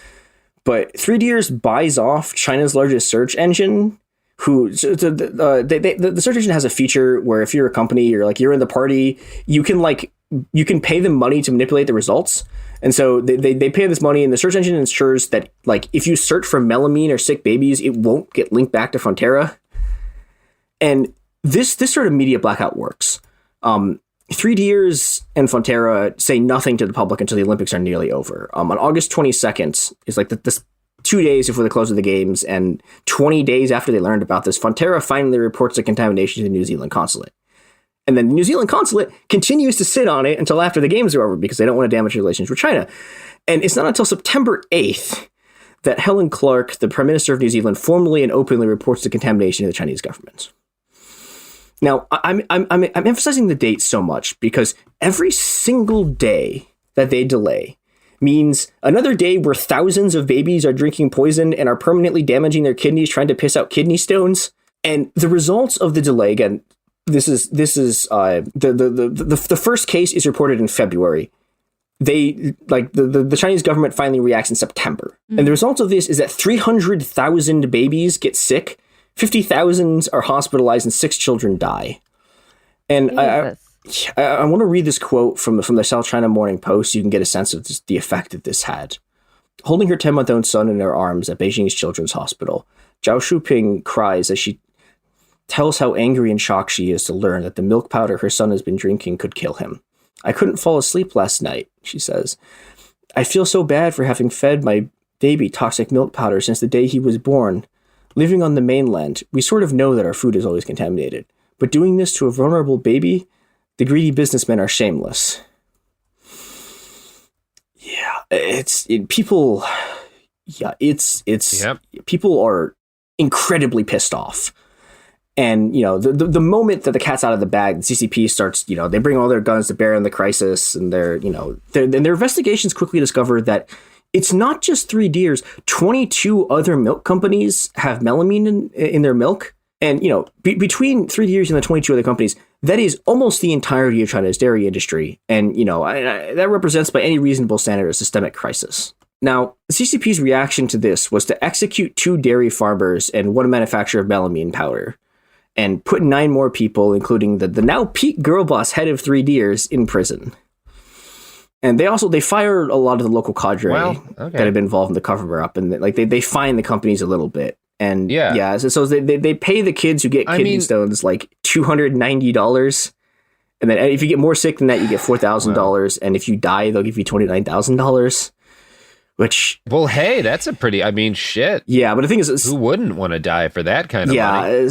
Speaker 9: But 3Ders buys off China's largest search engine. The search engine has a feature where if you're a company or like you're in the party, you can pay them money to manipulate the results. And so they pay this money, and the search engine ensures that like if you search for melamine or sick babies, it won't get linked back to Frontera. And this sort of media blackout works. 3Ders and Frontera say nothing to the public until the Olympics are nearly over. On August 22nd is like this 2 days before the close of the games, and 20 days after they learned about this, Frontera finally reports a contamination to the New Zealand consulate. And then the New Zealand consulate continues to sit on it until after the games are over because they don't want to damage relations with China. And it's not until September 8th that Helen Clark, the Prime Minister of New Zealand, formally and openly reports the contamination to the Chinese government. Now, I'm emphasizing the date so much because every single day that they delay means another day where thousands of babies are drinking poison and are permanently damaging their kidneys trying to piss out kidney stones. And the results of the delay, again, this is the first case is reported in February. The Chinese government finally reacts in September. And the result of this is that 300,000 babies get sick, 50,000 are hospitalized, and 6 children die. And I want to read this quote from the South China Morning Post so you can get a sense of the effect that this had. Holding her 10-month-old son in her arms at Beijing's Children's Hospital, Zhao Shuping cries as she tells how angry and shocked she is to learn that the milk powder her son has been drinking could kill him. I couldn't fall asleep last night, she says. I feel so bad for having fed my baby toxic milk powder since the day he was born. Living on the mainland, we sort of know that our food is always contaminated. But doing this to a vulnerable baby, the greedy businessmen are shameless. Yeah, people are incredibly pissed off. And, you know, the moment that the cat's out of the bag, the CCP starts, you know, they bring all their guns to bear on the crisis, and their investigations quickly discover that it's not just 3Ders. 22 other milk companies have melamine in their milk. And, you know, between 3Ders and the 22 other companies, that is almost the entirety of China's dairy industry. And, you know, that represents by any reasonable standard a systemic crisis. Now, the CCP's reaction to this was to execute 2 dairy farmers and 1 manufacturer of melamine powder, and put 9 more people, including the now peak girl boss head of 3Ders, in prison. And they fired a lot of the local cadre that had been involved in the cover-up, and they fine the companies a little bit. And so they pay the kids who get kidney stones like $290, and then if you get more sick than that, you get $4,000, and if you die, they'll give you $29,000. Which,
Speaker 8: well, hey, that's a pretty. I mean, shit.
Speaker 9: Yeah, but the thing is,
Speaker 8: who wouldn't want to die for that kind of money?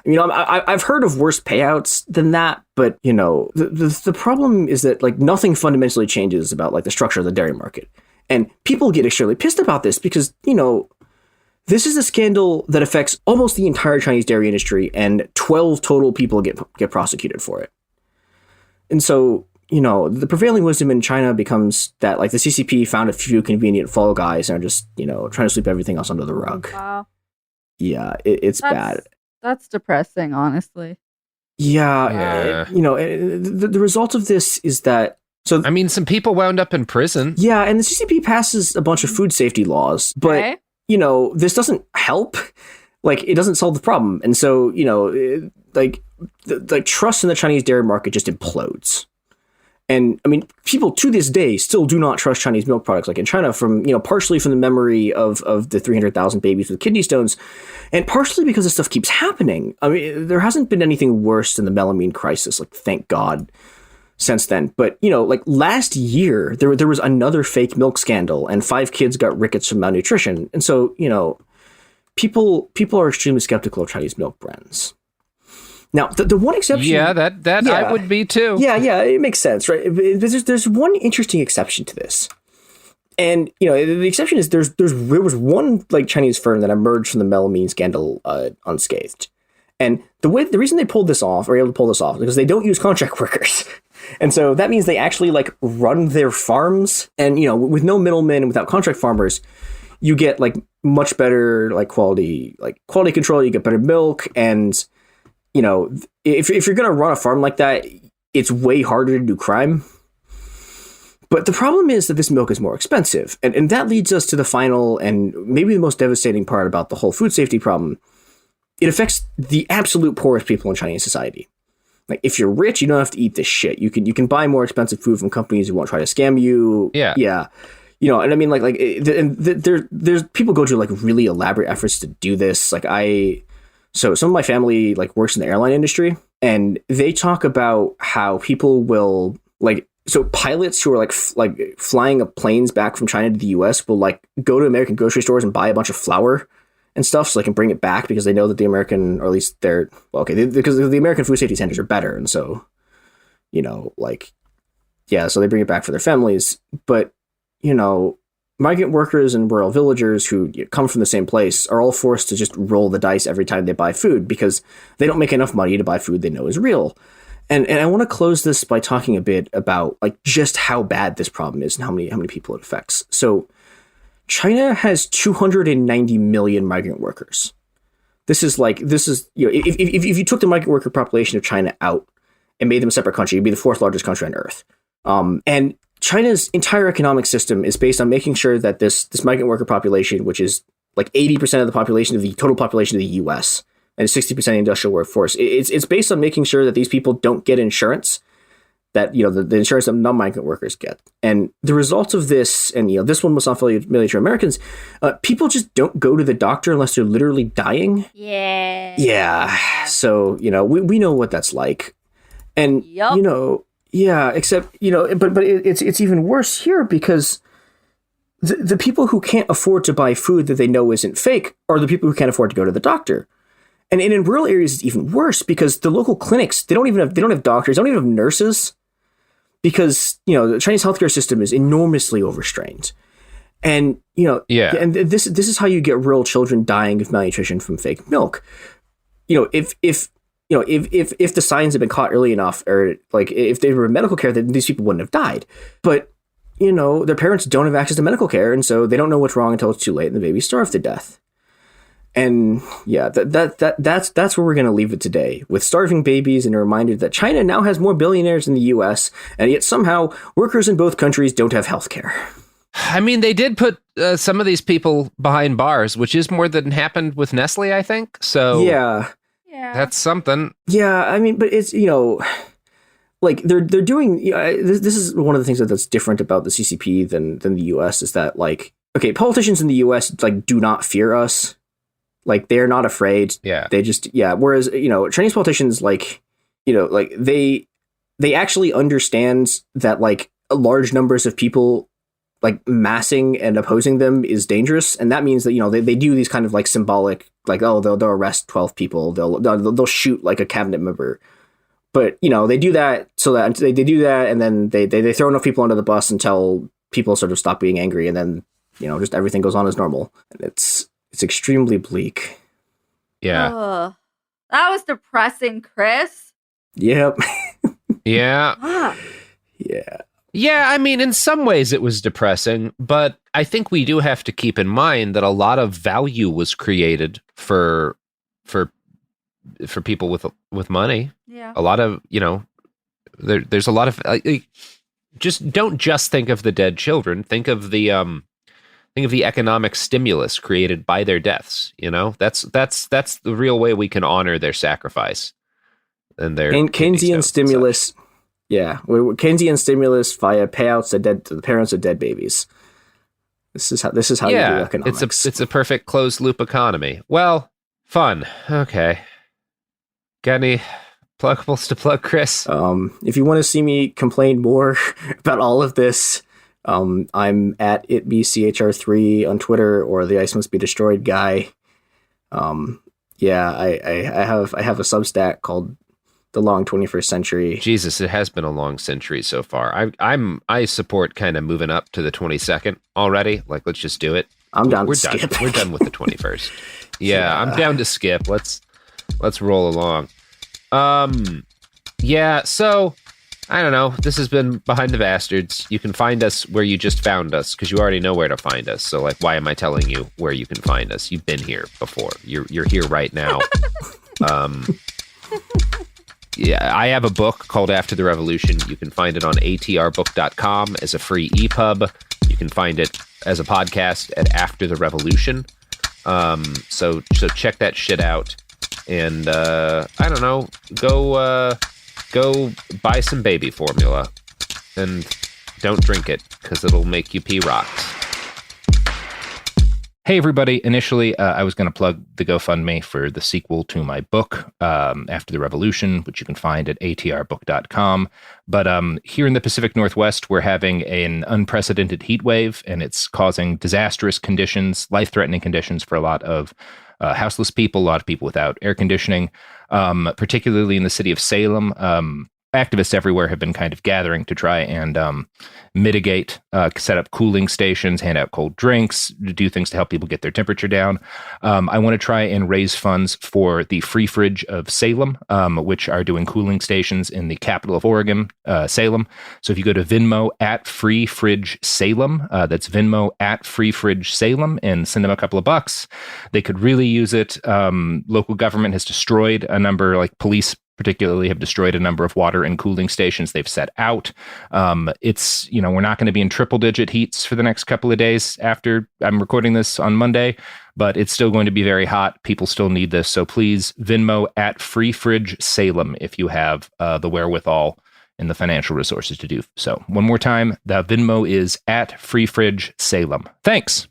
Speaker 9: You know, I've heard of worse payouts than that, but, you know, the problem is that, like, nothing fundamentally changes about, like, the structure of the dairy market. And people get extremely pissed about this because, you know, this is a scandal that affects almost the entire Chinese dairy industry, and 12 total people get prosecuted for it. And so, you know, the prevailing wisdom in China becomes that, like, the CCP found a few convenient fall guys and are just, you know, trying to sweep everything else under the rug.
Speaker 10: Wow.
Speaker 9: Yeah, it's bad.
Speaker 10: That's depressing, honestly.
Speaker 9: Yeah. You know, the result of this is that...
Speaker 8: I mean, some people wound up in prison.
Speaker 9: Yeah, and the CCP passes a bunch of food safety laws, but, you know, this doesn't help. Like, it doesn't solve the problem. And so, you know, trust in the Chinese dairy market just implodes. And I mean, people to this day still do not trust Chinese milk products, like in China, from, you know, partially from the memory of the 300,000 babies with kidney stones, and partially because this stuff keeps happening. I mean, there hasn't been anything worse than the melamine crisis, like, thank God, since then. But, you know, like last year, there was another fake milk scandal, and 5 kids got rickets from malnutrition. And so, you know, people are extremely skeptical of Chinese milk brands. Now, the one exception...
Speaker 8: Yeah, that I would be too.
Speaker 9: Yeah, it makes sense, right? There's one interesting exception to this. And, you know, the exception is there was one, like, Chinese firm that emerged from the melamine scandal unscathed. And the reason they pulled this off, or able to pull this off, is because they don't use contract workers. And so that means they actually, like, run their farms. And, you know, with no middlemen and without contract farmers, you get, like, much better, like, quality control, you get better milk, and... You know, if you're going to run a farm like that, it's way harder to do crime. But the problem is that this milk is more expensive. And that leads us to the final and maybe the most devastating part about the whole food safety problem. It affects the absolute poorest people in Chinese society. Like, if you're rich, you don't have to eat this shit. You can buy more expensive food from companies who won't try to scam you.
Speaker 8: Yeah.
Speaker 9: You know, and I mean, there's people go to like really elaborate efforts to do this. So some of my family like works in the airline industry, and they talk about how people will so pilots who are like flying planes back from China to the US will like go to American grocery stores and buy a bunch of flour and stuff so they can bring it back because they know that the American, or at least because the American food safety standards are better. And so, you know, so they bring it back for their families. But, you know, migrant workers and rural villagers who come from the same place are all forced to just roll the dice every time they buy food because they don't make enough money to buy food they know is real. And I want to close this by talking a bit about like just how bad this problem is and how many people it affects. So China has 290 million migrant workers. This is you know, if you took the migrant worker population of China out and made them a separate country, it'd be the fourth largest country on earth. And China's entire economic system is based on making sure that this migrant worker population, which is like 80% of the population of the total population of the US and 60% industrial workforce, it's based on making sure that these people don't get insurance, that, you know, the insurance that non-migrant workers get. And the result of this, and, you know, this one was not familiar to Americans, people just don't go to the doctor unless they're literally dying.
Speaker 10: Yeah.
Speaker 9: Yeah. So, you know, we know what that's like. And, you know, yeah, except, you know, but it's even worse here because the people who can't afford to buy food that they know isn't fake are the people who can't afford to go to the doctor. And in rural areas, it's even worse because the local clinics, they don't have doctors, they don't even have nurses because, you know, the Chinese healthcare system is enormously overstrained. And, you know, and this is how you get rural children dying of malnutrition from fake milk. You know, if the signs had been caught early enough, or like if they were in medical care, then these people wouldn't have died. But, you know, their parents don't have access to medical care, and so they don't know what's wrong until it's too late, and the babies starve to death. And yeah, that's where we're going to leave it today, with starving babies and a reminder that China now has more billionaires than the US, and yet somehow workers in both countries don't have health care.
Speaker 8: I mean, they did put some of these people behind bars, which is more than happened with Nestle, I think. So
Speaker 9: yeah,
Speaker 8: that's something.
Speaker 9: Yeah, I mean, but it's, you know, like they're doing. This is one of the things that's different about the CCP than the US is that, like, okay, politicians in the US like do not fear us. Like, they're not afraid. Yeah. They just, whereas, you know, Chinese politicians, like, you know, like they actually understand that, like, large numbers of people, like, massing and opposing them is dangerous. And that means that, you know, they do these kind of like symbolic, like, oh, they'll arrest 12 people. They'll shoot like a cabinet member. But, you know, they do that so that they do that. And then they throw enough people under the bus until people sort of stop being angry. And then, you know, just everything goes on as normal. And it's extremely bleak.
Speaker 8: Yeah.
Speaker 10: Ugh. That was depressing, Chris.
Speaker 9: Yep.
Speaker 8: Yeah.
Speaker 9: Yeah.
Speaker 8: Yeah, I mean, in some ways it was depressing, but I think we do have to keep in mind that a lot of value was created for people with money. Yeah. A lot of, you know, there's a lot of just don't just think of the dead children. Think of the economic stimulus created by their deaths. You know, that's the real way we can honor their sacrifice and their
Speaker 9: Keynesian stimulus. Yeah, Keynesian stimulus via payouts to the parents of dead babies. This is how you do economics.
Speaker 8: It's a perfect closed loop economy. Well, fun. Okay, got any pluggables to plug, Chris?
Speaker 9: If you want to see me complain more about all of this, I'm at itbchr3 on Twitter, or the Ice Must Be Destroyed guy. I have a Substack called The Long 21st Century.
Speaker 8: Jesus, it has been a long century so far. I support kind of moving up to the 22nd already. Like, let's just do it.
Speaker 9: I'm down to skip.
Speaker 8: We're done with the 21st. Yeah, I'm down to skip. Let's roll along. So I don't know. This has been Behind the Bastards. You can find us where you just found us, because you already know where to find us. So, like, why am I telling you where you can find us? You've been here before. You're here right now. Yeah, I have a book called After the Revolution. You can find it on atrbook.com as a free EPUB. You can find it as a podcast at After the Revolution. So check that shit out. And I don't know, go buy some baby formula and don't drink it because it'll make you pee rocks.
Speaker 11: Hey, everybody. Initially, I was going to plug the GoFundMe for the sequel to my book, After the Revolution, which you can find at atrbook.com. But here in the Pacific Northwest, we're having an unprecedented heat wave, and it's causing disastrous conditions, life-threatening conditions for a lot of houseless people, a lot of people without air conditioning, particularly in the city of Salem. Activists everywhere have been kind of gathering to try and mitigate, set up cooling stations, hand out cold drinks, do things to help people get their temperature down. I want to try and raise funds for the Free Fridge of Salem, which are doing cooling stations in the capital of Oregon, Salem. So if you go to Venmo at Free Fridge Salem, that's Venmo at Free Fridge Salem, and send them a couple of bucks, they could really use it. Local government has destroyed a number, like police particularly have destroyed a number of water and cooling stations they've set out. It's, we're not going to be in triple digit heats for the next couple of days after I'm recording this on Monday, but it's still going to be very hot. People still need this. So please Venmo at Free Fridge Salem if you have the wherewithal and the financial resources to do so. One more time, the Venmo is at Free Fridge Salem. Thanks.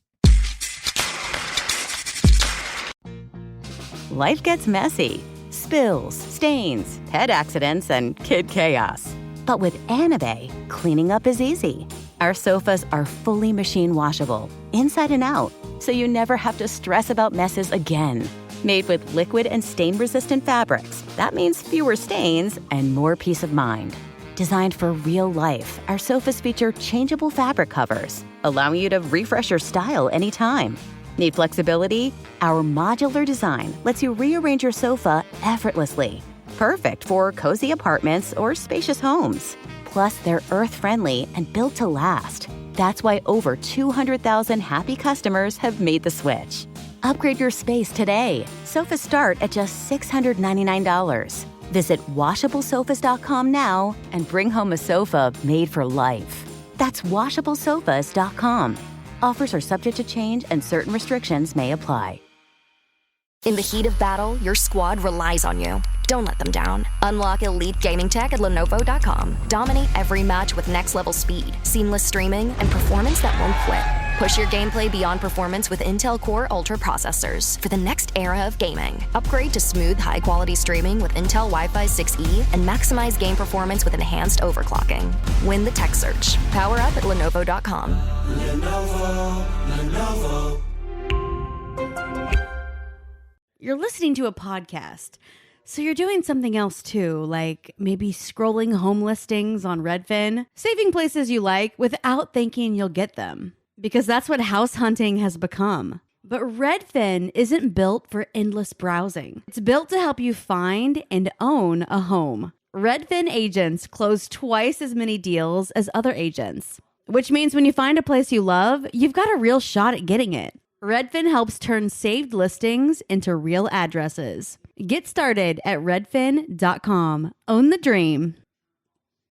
Speaker 3: Life gets messy. Spills, stains, pet accidents, and kid chaos. But with Anabay, cleaning up is easy. Our sofas are fully machine washable, inside and out, so you never have to stress about messes again. Made with liquid and stain-resistant fabrics, that means fewer stains and more peace of mind. Designed for real life, our sofas feature changeable fabric covers, allowing you to refresh your style anytime. Need flexibility? Our modular design lets you rearrange your sofa effortlessly. Perfect for cozy apartments or spacious homes. Plus, they're earth-friendly and built to last. That's why over 200,000 happy customers have made the switch. Upgrade your space today. Sofas start at just $699. Visit washablesofas.com now and bring home a sofa made for life. That's washablesofas.com. Offers are subject to change and certain restrictions may apply.
Speaker 12: In the heat of battle, your squad relies on you. Don't let them down. Unlock elite gaming tech at Lenovo.com. Dominate every match with next-level speed, seamless streaming, and performance that won't quit. Push your gameplay beyond performance with Intel Core Ultra processors for the next era of gaming. Upgrade to smooth, high-quality streaming with Intel Wi-Fi 6E and maximize game performance with enhanced overclocking. Win the tech search. Power up at Lenovo.com.
Speaker 4: Lenovo. You're listening to a podcast, so you're doing something else too, like maybe scrolling home listings on Redfin, saving places you like without thinking you'll get them. Because that's what house hunting has become. But Redfin isn't built for endless browsing. It's built to help you find and own a home. Redfin agents close twice as many deals as other agents, which means when you find a place you love, you've got a real shot at getting it. Redfin helps turn saved listings into real addresses. Get started at redfin.com. Own the dream.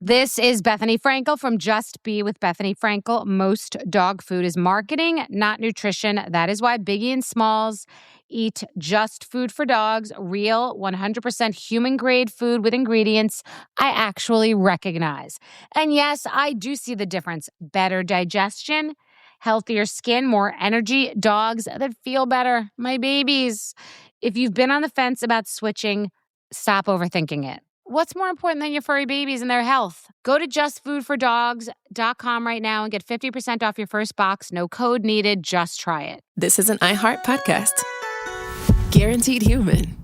Speaker 13: This is Bethany Frankel from Just Be with Bethany Frankel. Most dog food is marketing, not nutrition. That is why Biggie and Smalls eat just food for dogs, real 100% human-grade food with ingredients I actually recognize. And yes, I do see the difference. Better digestion, healthier skin, more energy, dogs that feel better, my babies. If you've been on the fence about switching, stop overthinking it. What's more important than your furry babies and their health? Go to justfoodfordogs.com right now and get 50% off your first box. No code needed. Just try it.
Speaker 1: This is an iHeart podcast. Guaranteed human.